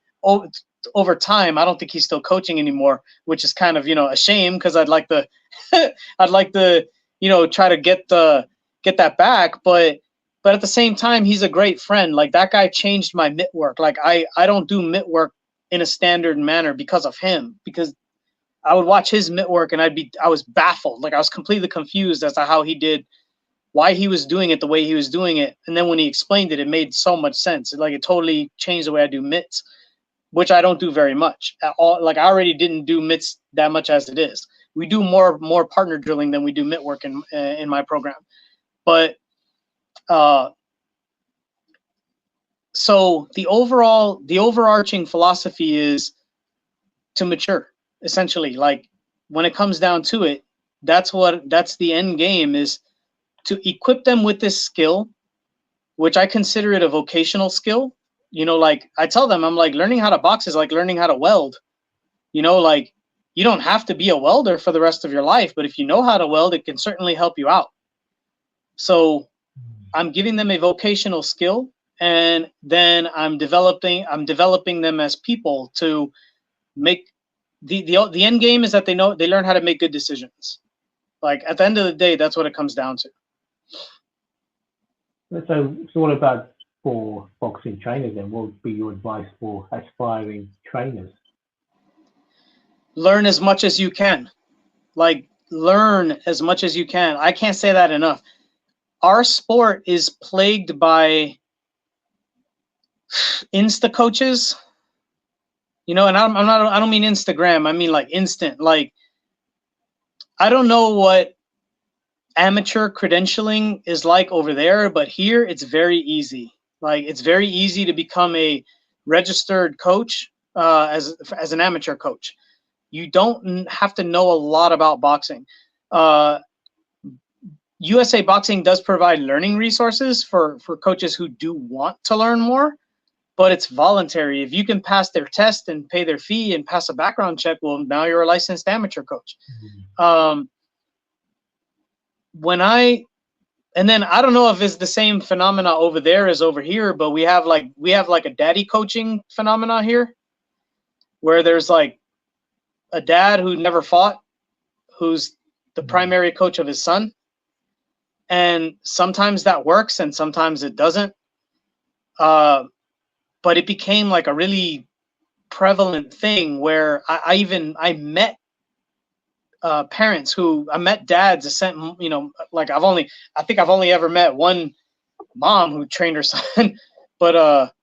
Over time. I don't think he's still coaching anymore, which is kind of, a shame because I'd like to try to get that back. But at the same time, he's a great friend. Like, that guy changed my mitt work. Like, I don't do mitt work in a standard manner because of him, because I would watch his mitt work and I was baffled. Like, I was completely confused as to how he did, why he was doing it the way he was doing it. And then when he explained it, it made so much sense. It totally changed the way I do mitts, which I don't do very much at all. Like, I already didn't do mitts that much as it is. We do more partner drilling than we do mitt work in my program. But so the overarching philosophy is to mature, essentially. Like, when it comes down to it, that's the end game, is to equip them with this skill, which I consider it a vocational skill. Like, I tell them, I'm like, learning how to box is like learning how to weld. Like, you don't have to be a welder for the rest of your life, but if you know how to weld, it can certainly help you out. So I'm giving them a vocational skill, and then I'm developing them as people to make the end game is that they learn how to make good decisions. Like, at the end of the day, that's what it comes down to. So what about for boxing trainers then? What would be your advice for aspiring trainers? Learn as much as you can. Like, learn as much as you can. I can't say that enough. Our sport is plagued by Insta coaches, and I don't mean Instagram. I mean, like, instant. Like, I don't know what amateur credentialing is like over there, but here it's very easy. Like, it's very easy to become a registered coach as an amateur coach. You don't have to know a lot about boxing. USA Boxing does provide learning resources for coaches who do want to learn more, but it's voluntary. If you can pass their test and pay their fee and pass a background check, well, now you're a licensed amateur coach. And then I don't know if it's the same phenomena over there as over here, but we have like a daddy coaching phenomena here, where there's like a dad who never fought, who's the primary coach of his son. And sometimes that works and sometimes it doesn't. But it became like a really prevalent thing where I met parents who I met dads, like I think I've only ever met one mom who trained her son, but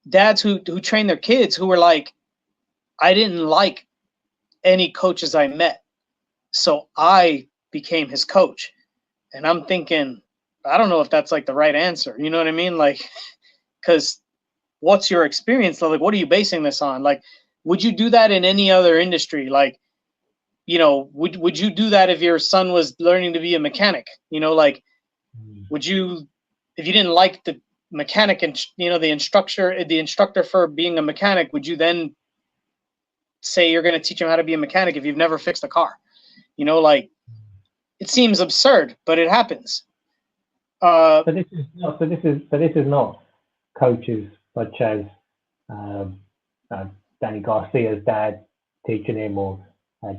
dads who train their kids who were like, I didn't like any coaches I met, so I became his coach. And I'm thinking, I don't know if that's like the right answer. You know what I mean? Like, because what's your experience? Like, what are you basing this on? Like, would you do that in any other industry? Like, would you do that if your son was learning to be a mechanic? Like, would you, if you didn't like the mechanic and the instructor for being a mechanic, would you then say you're going to teach him how to be a mechanic if you've never fixed a car? Like, it seems absurd, but it happens. So this is not coaches such as Danny Garcia's dad teaching him, or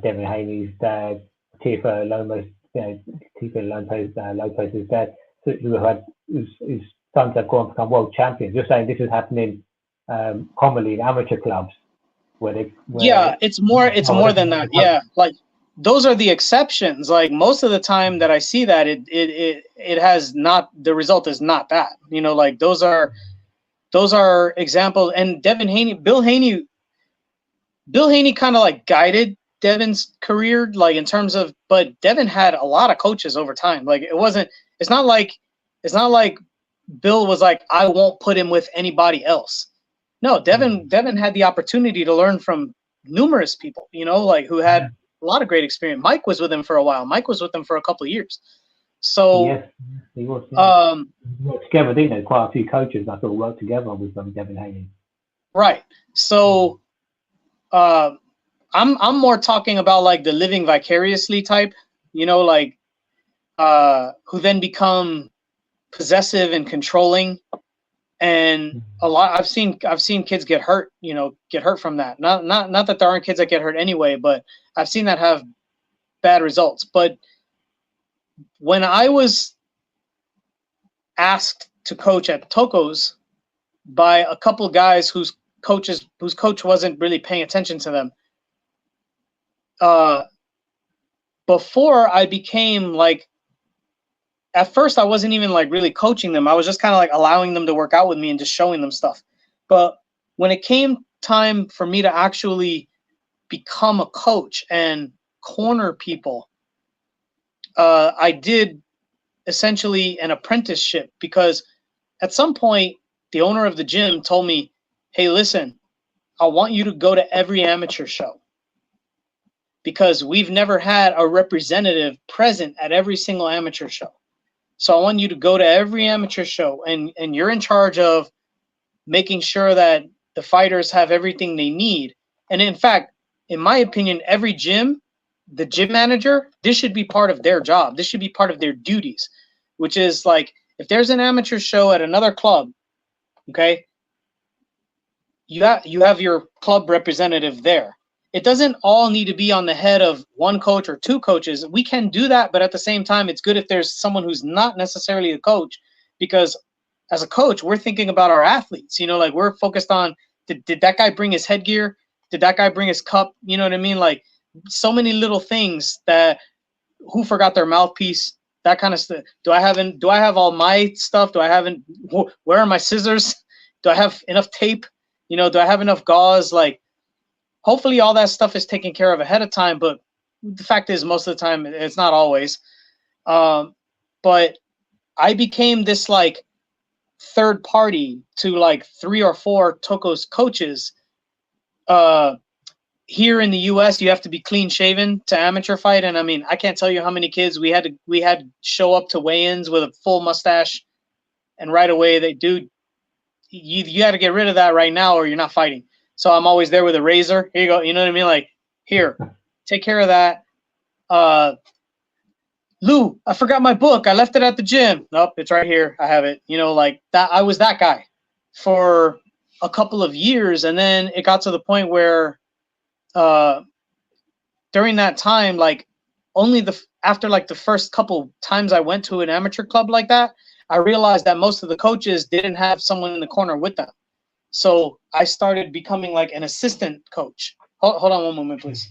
Devin Haney's dad, Tifa Lopez's dad, who's sons that go on to become world champions. You're saying this is happening commonly in amateur clubs yeah, it's more than that. Yeah, like those are the exceptions. Like most of the time that I see that, it has not, the result is not that. You know, like those are examples. And Bill Haney kind of like guided Devin's career, like in terms of, but Devin had a lot of coaches over time. Like it's not like Bill was like, I won't put him with anybody else. No, Devin had the opportunity to learn from numerous people, you know, like who had a lot of great experience. Mike was with him for a while. Mike was with him for a couple of years. So yes, he was. Yeah. Worked together, didn't they? Quite a few coaches that sort of worked together with Devin Haney. Right. So I'm more talking about like the living vicariously type, you know, like who then become possessive and controlling. And a lot I've seen kids get hurt, you know, from that. Not that there aren't kids that get hurt anyway, but I've seen that have bad results. But when I was asked to coach at Toko's by a couple of guys whose coach wasn't really paying attention to them, before I became like, at first I wasn't even like really coaching them. I was just kind of like allowing them to work out with me and just showing them stuff. But when it came time for me to actually become a coach and corner people, I did essentially an apprenticeship, because at some point the owner of the gym told me, hey, listen, I want you to go to every amateur show, because we've never had a representative present at every single amateur show. So I want you to go to every amateur show, and you're in charge of making sure that the fighters have everything they need. And in fact, in my opinion, every gym, the gym manager, this should be part of their job. This should be part of their duties, which is like, if there's an amateur show at another club, okay, you have your club representative there. It doesn't all need to be on the head of one coach or two coaches. We can do that, but at the same time, it's good if there's someone who's not necessarily a coach, because as a coach, we're thinking about our athletes. You know, like we're focused on, did that guy bring his headgear? Did that guy bring his cup? You know what I mean? Like so many little things, that who forgot their mouthpiece, that kind of stuff. Do I have all my stuff? Where are my scissors? Do I have enough tape? You know, do I have enough gauze? Like, hopefully all that stuff is taken care of ahead of time, but the fact is most of the time it's not always. But I became this like third party to like 3 or 4 Toko's coaches. Here in the US, you have to be clean shaven to amateur fight. And I mean, I can't tell you how many kids we had show up to weigh-ins with a full mustache, and right away they do, you got to get rid of that right now or you're not fighting. So I'm always there with a razor. Here you go. You know what I mean? Like, here, take care of that. Lou, I forgot my book. I left it at the gym. Nope, it's right here. I have it. You know, like that. I was that guy for a couple of years. And then it got to the point where during that time, like after like the first couple times I went to an amateur club like that, I realized that most of the coaches didn't have someone in the corner with them. So I started becoming like an assistant coach. Hold on one moment, please.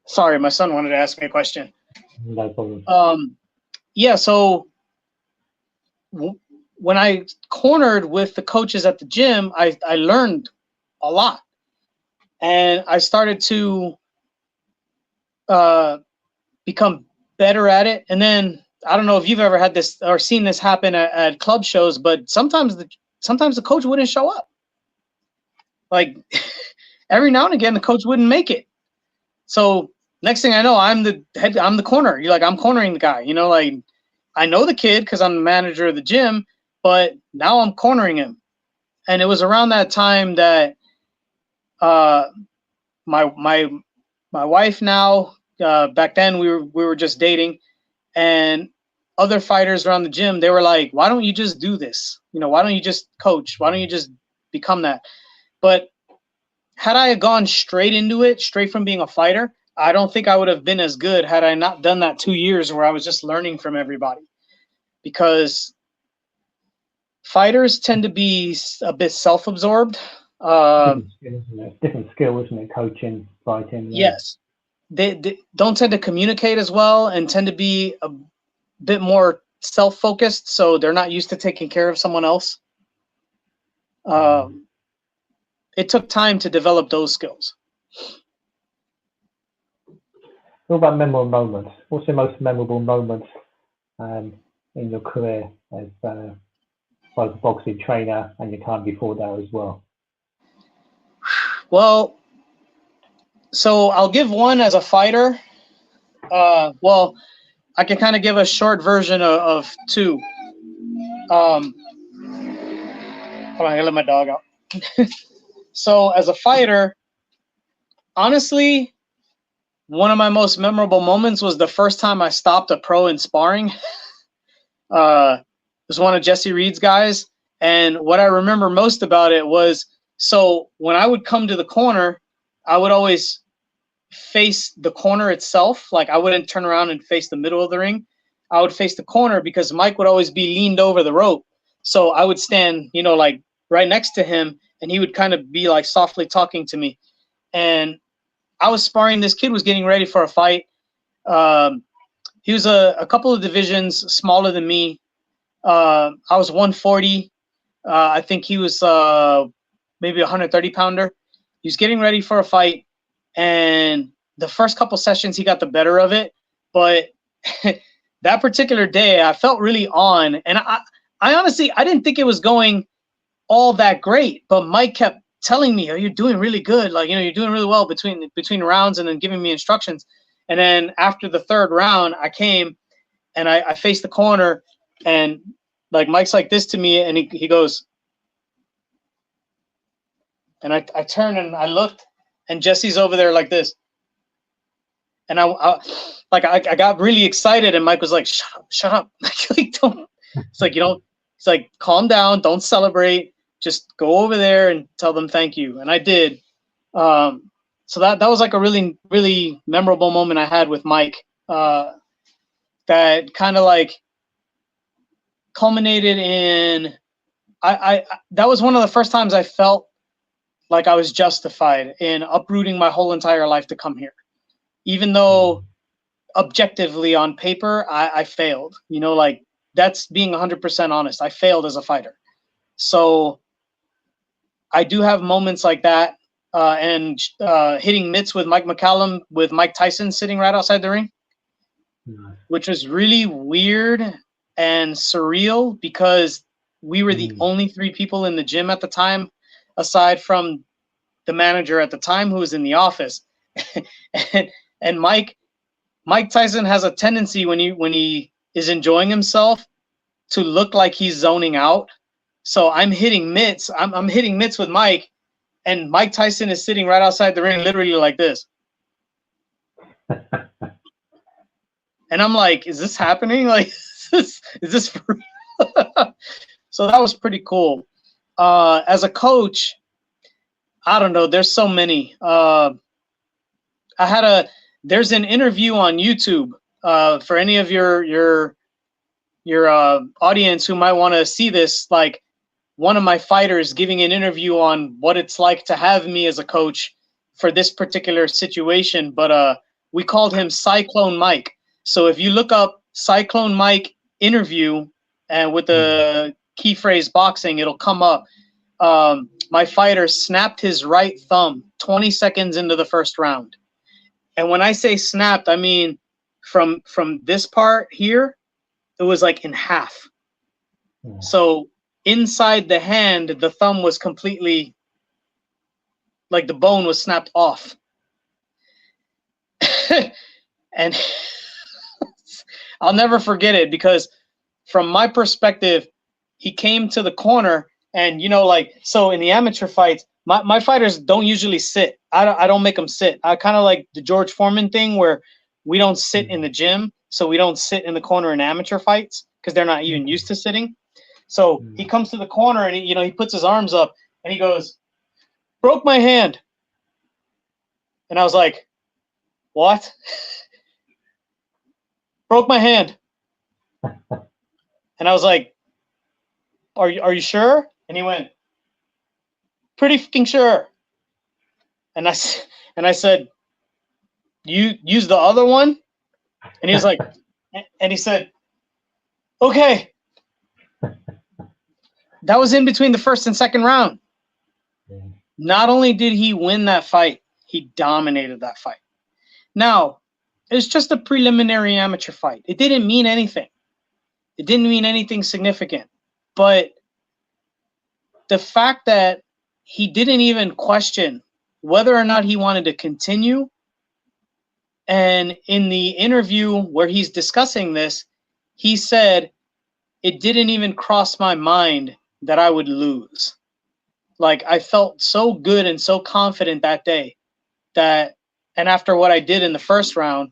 Sorry, my son wanted to ask me a question. No problem. Yeah, so when I cornered with the coaches at the gym, I learned a lot. And I started to become better at it. And then I don't know if you've ever had this or seen this happen at club shows, but sometimes the coach wouldn't show up. Like every now and again, the coach wouldn't make it. So next thing I know, I'm the corner. You're like, I'm cornering the guy. You know, like I know the kid because I'm the manager of the gym, but now I'm cornering him. And it was around that time that my wife now, back then we were just dating, and other fighters around the gym, they were like, why don't you just do this? You know, why don't you just coach? Why don't you just become that? But had I gone straight into it, straight from being a fighter, I don't think I would have been as good had I not done that 2 years where I was just learning from everybody. Because fighters tend to be a bit self-absorbed. Different skill, isn't it? Coaching, fighting. Yes. They don't tend to communicate as well and tend to be a bit more self-focused, so they're not used to taking care of someone else. It took time to develop those skills. What about memorable moments? What's the most memorable moments in your career as both a boxing trainer and your time before that as well? Well, so I'll give one as a fighter. Well, I can kind of give a short version of two. Hold on, I let my dog out. So as a fighter, honestly, one of my most memorable moments was the first time I stopped a pro in sparring. It was one of Jesse Reed's guys. And what I remember most about it was, so when I would come to the corner, I would always face the corner itself. Like I wouldn't turn around and face the middle of the ring. I would face the corner because Mike would always be leaned over the rope. So I would stand, you know, like right next to him, and he would kind of be like softly talking to me. And I was sparring. This kid was getting ready for a fight. He was a couple of divisions smaller than me. I was 140. I think he was maybe 130 pounder. He was getting ready for a fight. And the first couple sessions, he got the better of it. But that particular day, I felt really on. And I honestly, I didn't think it was going all that great. But Mike kept telling me, oh, you're doing really good. Like, you know, you're doing really well between rounds, and then giving me instructions. And then after the third round, I came and I faced the corner, and like Mike's like this to me, and he goes, and I turned and I looked, and Jesse's over there like this. And I got really excited, and Mike was like, shut up. Like, don't, it's like, you don't, it's like, calm down, don't celebrate. Just go over there and tell them thank you. And I did. So that was like a really, really memorable moment I had with Mike, that kind of like culminated in, that was one of the first times I felt like I was justified in uprooting my whole entire life to come here. Even though objectively on paper, I failed, you know, like that's being 100% honest. I failed as a fighter. So I do have moments like that, and hitting mitts with Mike McCallum, with Mike Tyson sitting right outside the ring, which was really weird and surreal because we were the only three people in the gym at the time, aside from the manager at the time who was in the office. and Mike Tyson has a tendency when he is enjoying himself to look like he's zoning out. So I'm hitting mitts. I'm hitting mitts with Mike, and Mike Tyson is sitting right outside the ring, literally like this. And I'm like, is this happening? Like, is this for real? So that was pretty cool. As a coach, I don't know. There's so many. There's an interview on YouTube for any of your audience who might want to see this. Like, one of my fighters giving an interview on what it's like to have me as a coach for this particular situation. But we called him Cyclone Mike. So if you look up Cyclone Mike interview and with the key phrase boxing, it'll come up. My fighter snapped his right thumb 20 seconds into the first round. And when I say snapped, I mean from this part here, it was like in half. So inside the hand, the thumb was completely, like the bone was snapped off. And I'll never forget it because from my perspective, he came to the corner and, you know, like, so in the amateur fights, my fighters don't usually sit. I don't make them sit. I kind of like the George Foreman thing where we don't sit in the gym. so we don't sit in the corner in amateur fights because they're not even used to sitting. So he comes to the corner and he puts his arms up and he goes, "Broke my hand." And I was like, "What?" "Broke my hand." And I was like, are you sure?" And he went, "Pretty fucking sure." And I said, "You use the other one?" And he was like, and he said, "Okay." That was in between the first and second round. Not only did he win that fight, he dominated that fight. Now, it's just a preliminary amateur fight. It didn't mean anything. It didn't mean anything significant. But the fact that he didn't even question whether or not he wanted to continue, and in the interview where he's discussing this, he said, "It didn't even cross my mind that I would lose." Like, I felt so good and so confident that day that, and after what I did in the first round,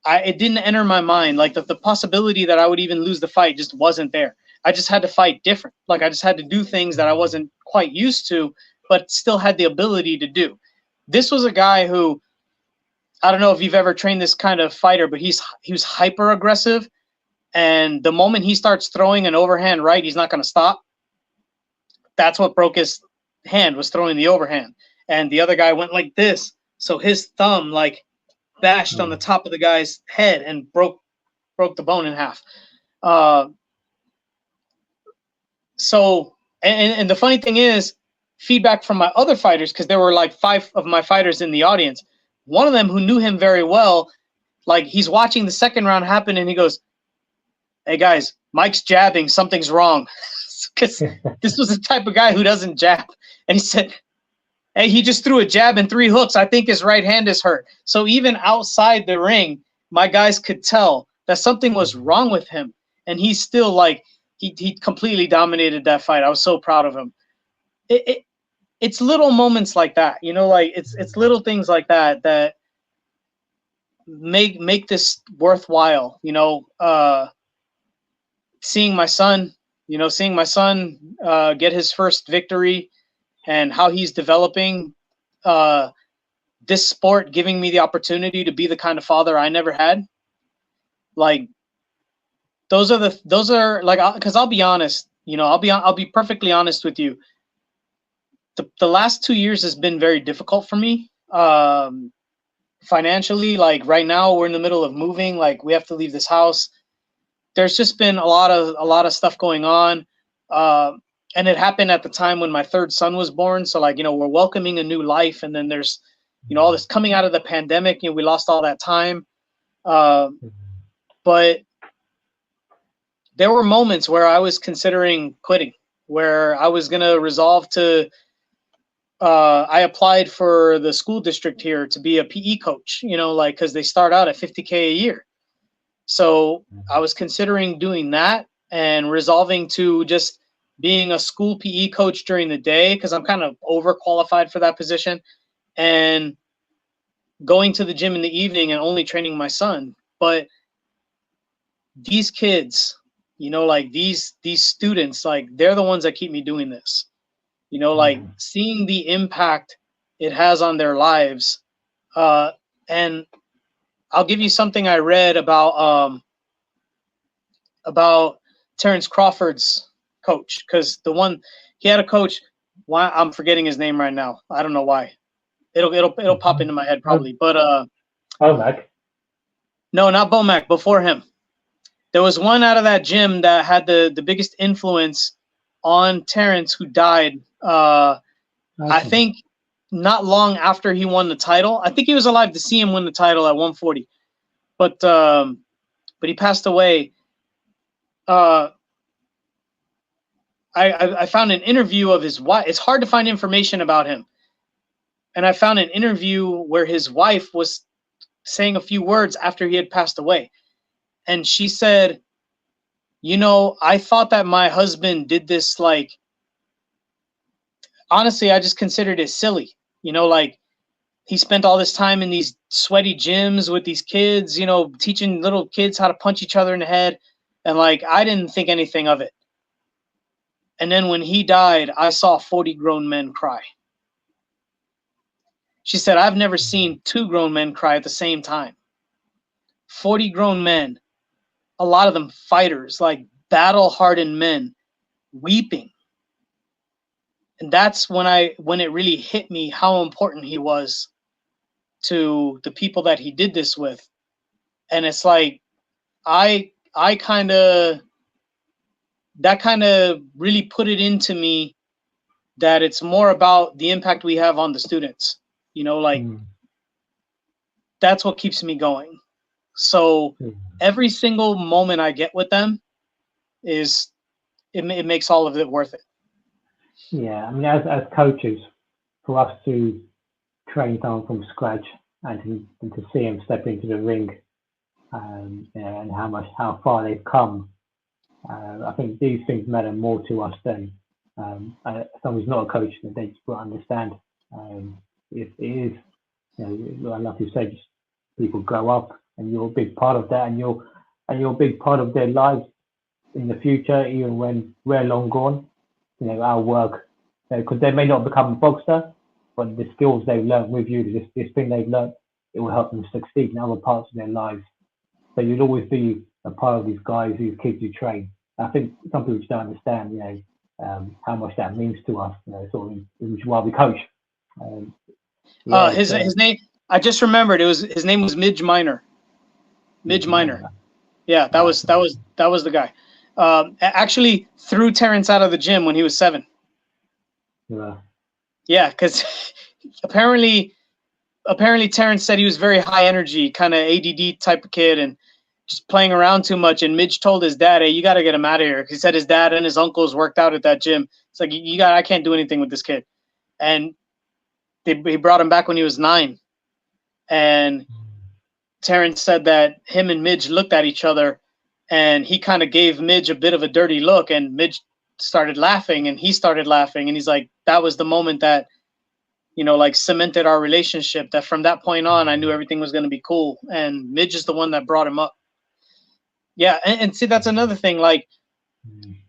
it didn't enter my mind. Like, the possibility that I would even lose the fight just wasn't there. I just had to fight different. Like, I just had to do things that I wasn't quite used to, but still had the ability to do. This was a guy who, I don't know if you've ever trained this kind of fighter, but he was hyper aggressive. And the moment he starts throwing an overhand right, he's not going to stop. That's what broke his hand, was throwing the overhand. And the other guy went like this. So his thumb like bashed on the top of the guy's head and broke the bone in half. So, and the funny thing is, feedback from my other fighters, because there were like 5 of my fighters in the audience. One of them, who knew him very well, like, he's watching the second round happen and he goes, "Hey guys, Mike's jabbing, something's wrong." Because this was the type of guy who doesn't jab. And he said, "Hey, he just threw a jab and 3 hooks. I think his right hand is hurt." So even outside the ring, my guys could tell that something was wrong with him. And he's still like, he completely dominated that fight. I was so proud of him. It's little moments like that, like it's little things like that that make this worthwhile. Seeing my son get his first victory, and how he's developing this sport, giving me the opportunity to be the kind of father I never had. Like, those are like, because I'll be honest, I'll be perfectly honest with you. The last 2 years has been very difficult for me. Financially, like right now we're in the middle of moving, like we have to leave this house. There's just been a lot of stuff going on. And it happened at the time when my 3rd son was born. So like, we're welcoming a new life. And then there's, all this coming out of the pandemic, we lost all that time. But there were moments where I was considering quitting, where I was going to resolve to, I applied for the school district here to be a PE coach, like, cause they start out at $50K a year. So I was considering doing that and resolving to just being a school PE coach during the day, because I'm kind of overqualified for that position, and going to the gym in the evening and only training my son. But these kids, like these students, like, they're the ones that keep me doing this, like seeing the impact it has on their lives. And I'll give you something I read about Terrence Crawford's coach, because he had a coach. Why I'm forgetting his name right now. I don't know why. It'll pop into my head probably. But Bomac. No, not Bomac. Before him, there was one out of that gym that had the biggest influence on Terrence, who died. I think not long after he won the title. I think he was alive to see him win the title at 140, but he passed away. I found an interview of his wife. It's hard to find information about him. And I found an interview where his wife was saying a few words after he had passed away. And she said, I thought that my husband did this, like, honestly, I just considered it silly. Like, he spent all this time in these sweaty gyms with these kids, you know, teaching little kids how to punch each other in the head. And like, I didn't think anything of it. And then when he died, I saw 40 grown men cry. She said, I've never seen 2 grown men cry at the same time. 40 grown men, a lot of them fighters, like battle-hardened men, weeping. And that's when it really hit me how important he was to the people that he did this with. And it's like, that kind of really put it into me that it's more about the impact we have on the students, you know, like that's what keeps me going. So every single moment I get with them it makes all of it worth it. Yeah, I mean, as coaches, for us to train someone from scratch and to see him step into the ring, and how far they've come, I think these things matter more to us than someone who's not a coach, that they just will understand. If it is, you know, like you said, people grow up, and you're a big part of that, and you're a big part of their lives in the future, even when we're long gone. You know, our work, because they may not become a boxer, but the skills they've learned with you, this thing they've learned, it will help them succeed in other parts of their lives. So you'll always be a part of these guys, these kids you train. I think some people just don't understand, you know, how much that means to us, you know, sort of, which is why we coach. His name, I just remembered, his name was Midge Minor. Midge Minor. Yeah, that was the guy. Actually threw Terrence out of the gym when he was 7. Yeah, because apparently Terrence said he was very high energy, kind of ADD type of kid, and just playing around too much. And Midge told his dad, "Hey, you got to get him out of here." He said his dad and his uncles worked out at that gym. It's like, I can't do anything with this kid. And he brought him back when he was 9. And Terrence said that him and Midge looked at each other, and he kind of gave Midge a bit of a dirty look, and Midge started laughing, and he started laughing, and he's like, that was the moment that, you know, like cemented our relationship, that from that point on, I knew everything was going to be cool. And Midge is the one that brought him up. Yeah. And see, that's another thing. Like,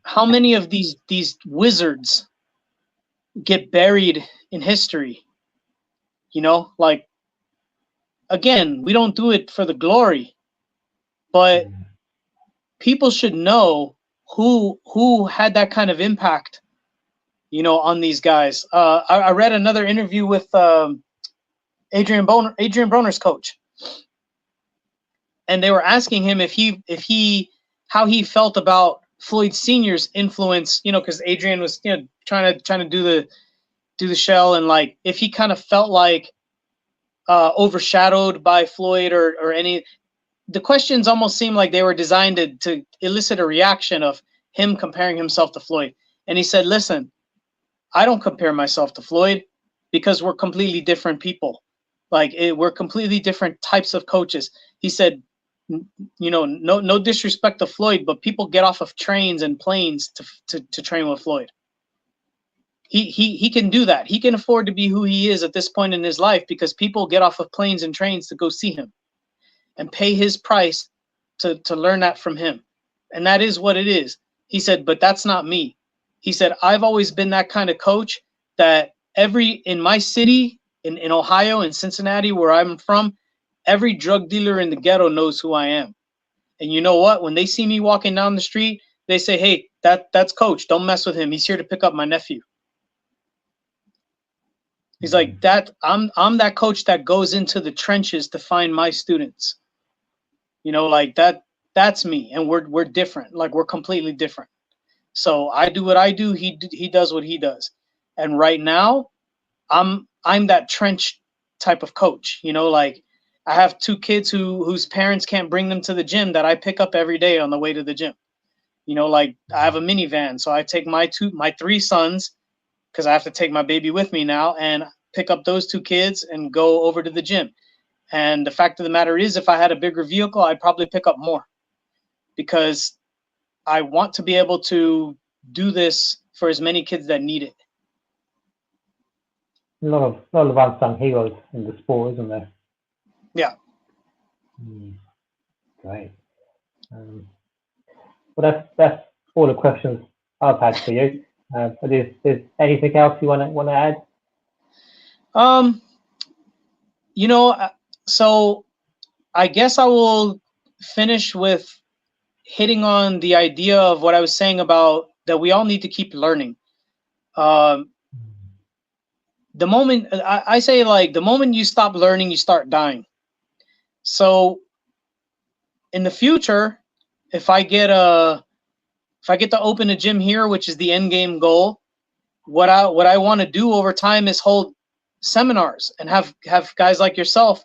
how many of these wizards get buried in history? You know, like, again, we don't do it for the glory, but people should know who had that kind of impact, you know, on these guys. I read another interview with Adrian Broner's coach, and they were asking him how he felt about Floyd Sr.'s influence, you know, because Adrian was, you know, trying to do the shell, and like if he kind of felt like overshadowed by Floyd or any. The questions almost seemed like they were designed to elicit a reaction of him comparing himself to Floyd. And he said, listen, I don't compare myself to Floyd because we're completely different people. Like, we're completely different types of coaches. He said, you know, no disrespect to Floyd, but people get off of trains and planes to train with Floyd. He can do that. He can afford to be who he is at this point in his life because people get off of planes and trains to go see him and pay his price to learn that from him. And that is what it is. He said, but that's not me. He said, I've always been that kind of coach that in my city, in Ohio, in Cincinnati, where I'm from, every drug dealer in the ghetto knows who I am. And you know what? When they see me walking down the street, they say, hey, that's Coach. Don't mess with him. He's here to pick up my nephew. He's like, that I'm that coach that goes into the trenches to find my students. You know, like that's me, and we're different. Like, we're completely different. So I do what I do, he does what he does. And right now, I'm that trench type of coach. You know, like, I have 2 kids whose parents can't bring them to the gym that I pick up every day on the way to the gym. You know, like, I have a minivan, so I take my 3 sons, because I have to take my baby with me now, and pick up those 2 kids and go over to the gym. And the fact of the matter is, if I had a bigger vehicle, I'd probably pick up more, because I want to be able to do this for as many kids that need it. lot of unsung heroes in the sport, isn't there? Yeah. Great. Well, that's all the questions I've had for you. Is anything else you want to add? Um, so I guess I will finish with hitting on the idea of what I was saying about that we all need to keep learning. The moment I say, like, the moment you stop learning, you start dying. So in the future, if I get to open a gym here, which is the end game goal, what I want to do over time is hold seminars and have guys like yourself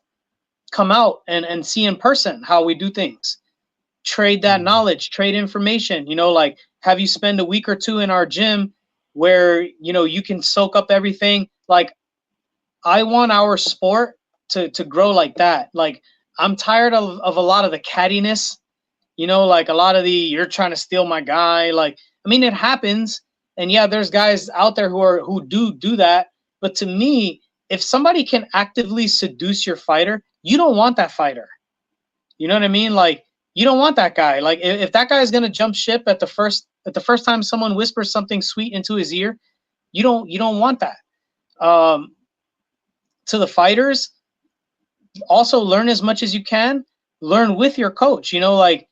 come out and see in person how we do things, trade that knowledge, trade information, like have you spend a week or two in our gym where you can soak up everything. Like, I want our sport to grow like that. Like, I'm tired of a lot of the cattiness, like a lot of the you're trying to steal my guy. Like, I mean, it happens, and yeah, there's guys out there who do that. But to me, if somebody can actively seduce your fighter, you don't want that fighter. You know what I mean? Like, you don't want that guy. Like, if that guy is gonna jump ship at the first time someone whispers something sweet into his ear, you don't want that. To the fighters, also learn as much as you can. Learn with your coach. Like,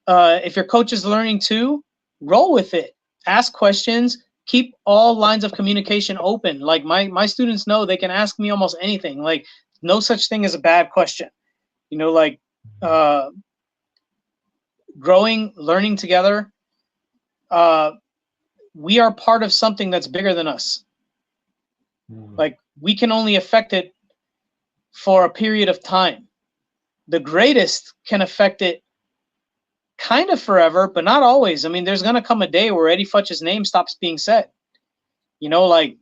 if your coach is learning too, roll with it. Ask questions. Keep all lines of communication open. Like, my students know they can ask me almost anything. Like, no such thing as a bad question. Like, growing, learning together. We are part of something that's bigger than us. Like, we can only affect it for a period of time. The greatest can affect it kind of forever, but not always. I mean, there's gonna come a day where Eddie Futch's name stops being said. Like,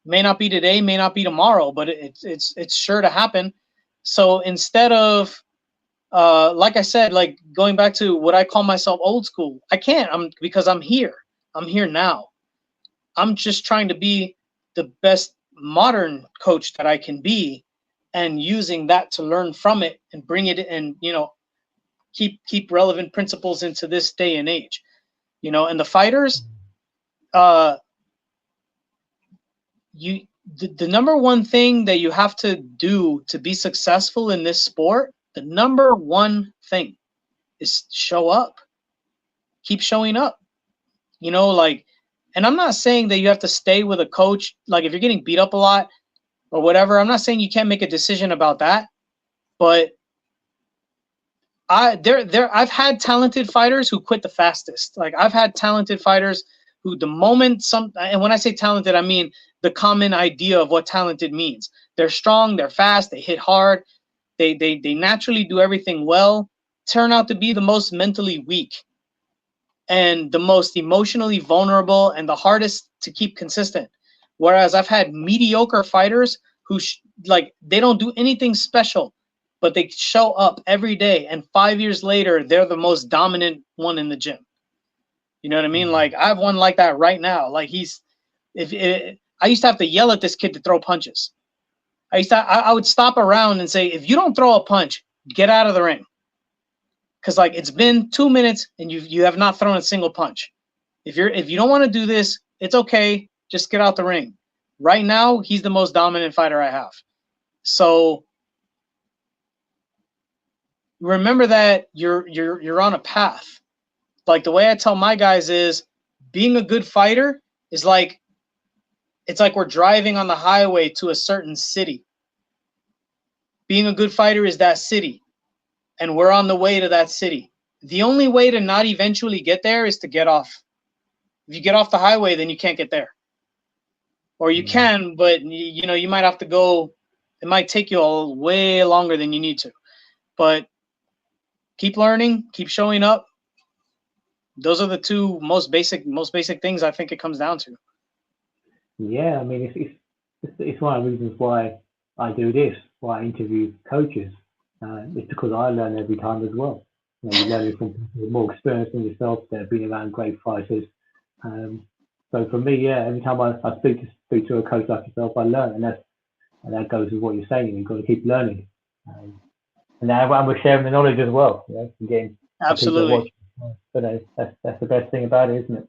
may not be today, may not be tomorrow, but it's sure to happen. So instead of like I said, like, going back to what I call myself old school, I can't. Because I'm here. I'm here now. I'm just trying to be the best modern coach that I can be, and using that to learn from it and bring it and keep relevant principles into this day and age. And the fighters, the number one thing that you have to do to be successful in this sport, the number one thing, is show up. Keep showing up. Like, and I'm not saying that you have to stay with a coach. Like, if you're getting beat up a lot or whatever, I'm not saying you can't make a decision about that. But I've had talented fighters who quit the fastest. Like, I've had talented fighters who, the moment and when I say talented, I mean the common idea of what talented means. They're strong, they're fast, they hit hard, they naturally do everything well, turn out to be the most mentally weak and the most emotionally vulnerable and the hardest to keep consistent. Whereas I've had mediocre fighters who like, they don't do anything special, but they show up every day, and 5 years later, they're the most dominant one in the gym. You know what I mean? Like, I have one like that right now. Like, I used to have to yell at this kid to throw punches. I would stop around and say, if you don't throw a punch, get out of the ring. Because, like, it's been 2 minutes and you have not thrown a single punch. If you don't want to do this, it's okay. Just get out the ring. Right now, he's the most dominant fighter I have. So remember that you're on a path. Like, the way I tell my guys is, being a good fighter is like, it's like we're driving on the highway to a certain city. Being a good fighter is that city, and we're on the way to that city. The only way to not eventually get there is to get off. If you get off the highway, then you can't get there. Or you can, but you might have to go. It might take you way longer than you need to. But keep learning, keep showing up. Those are the two most basic things I think it comes down to. Yeah, I mean, it's one of the reasons why I do this, why I interview coaches. It's because I learn every time as well. You learn from people with more experience than yourself that have been around great fighters. So for me, yeah, every time I speak to a coach like yourself, I learn, and that goes with what you're saying. You've got to keep learning, and now we're sharing the knowledge as well. You know, and getting people Absolutely. watching. But that's the best thing about it, isn't it?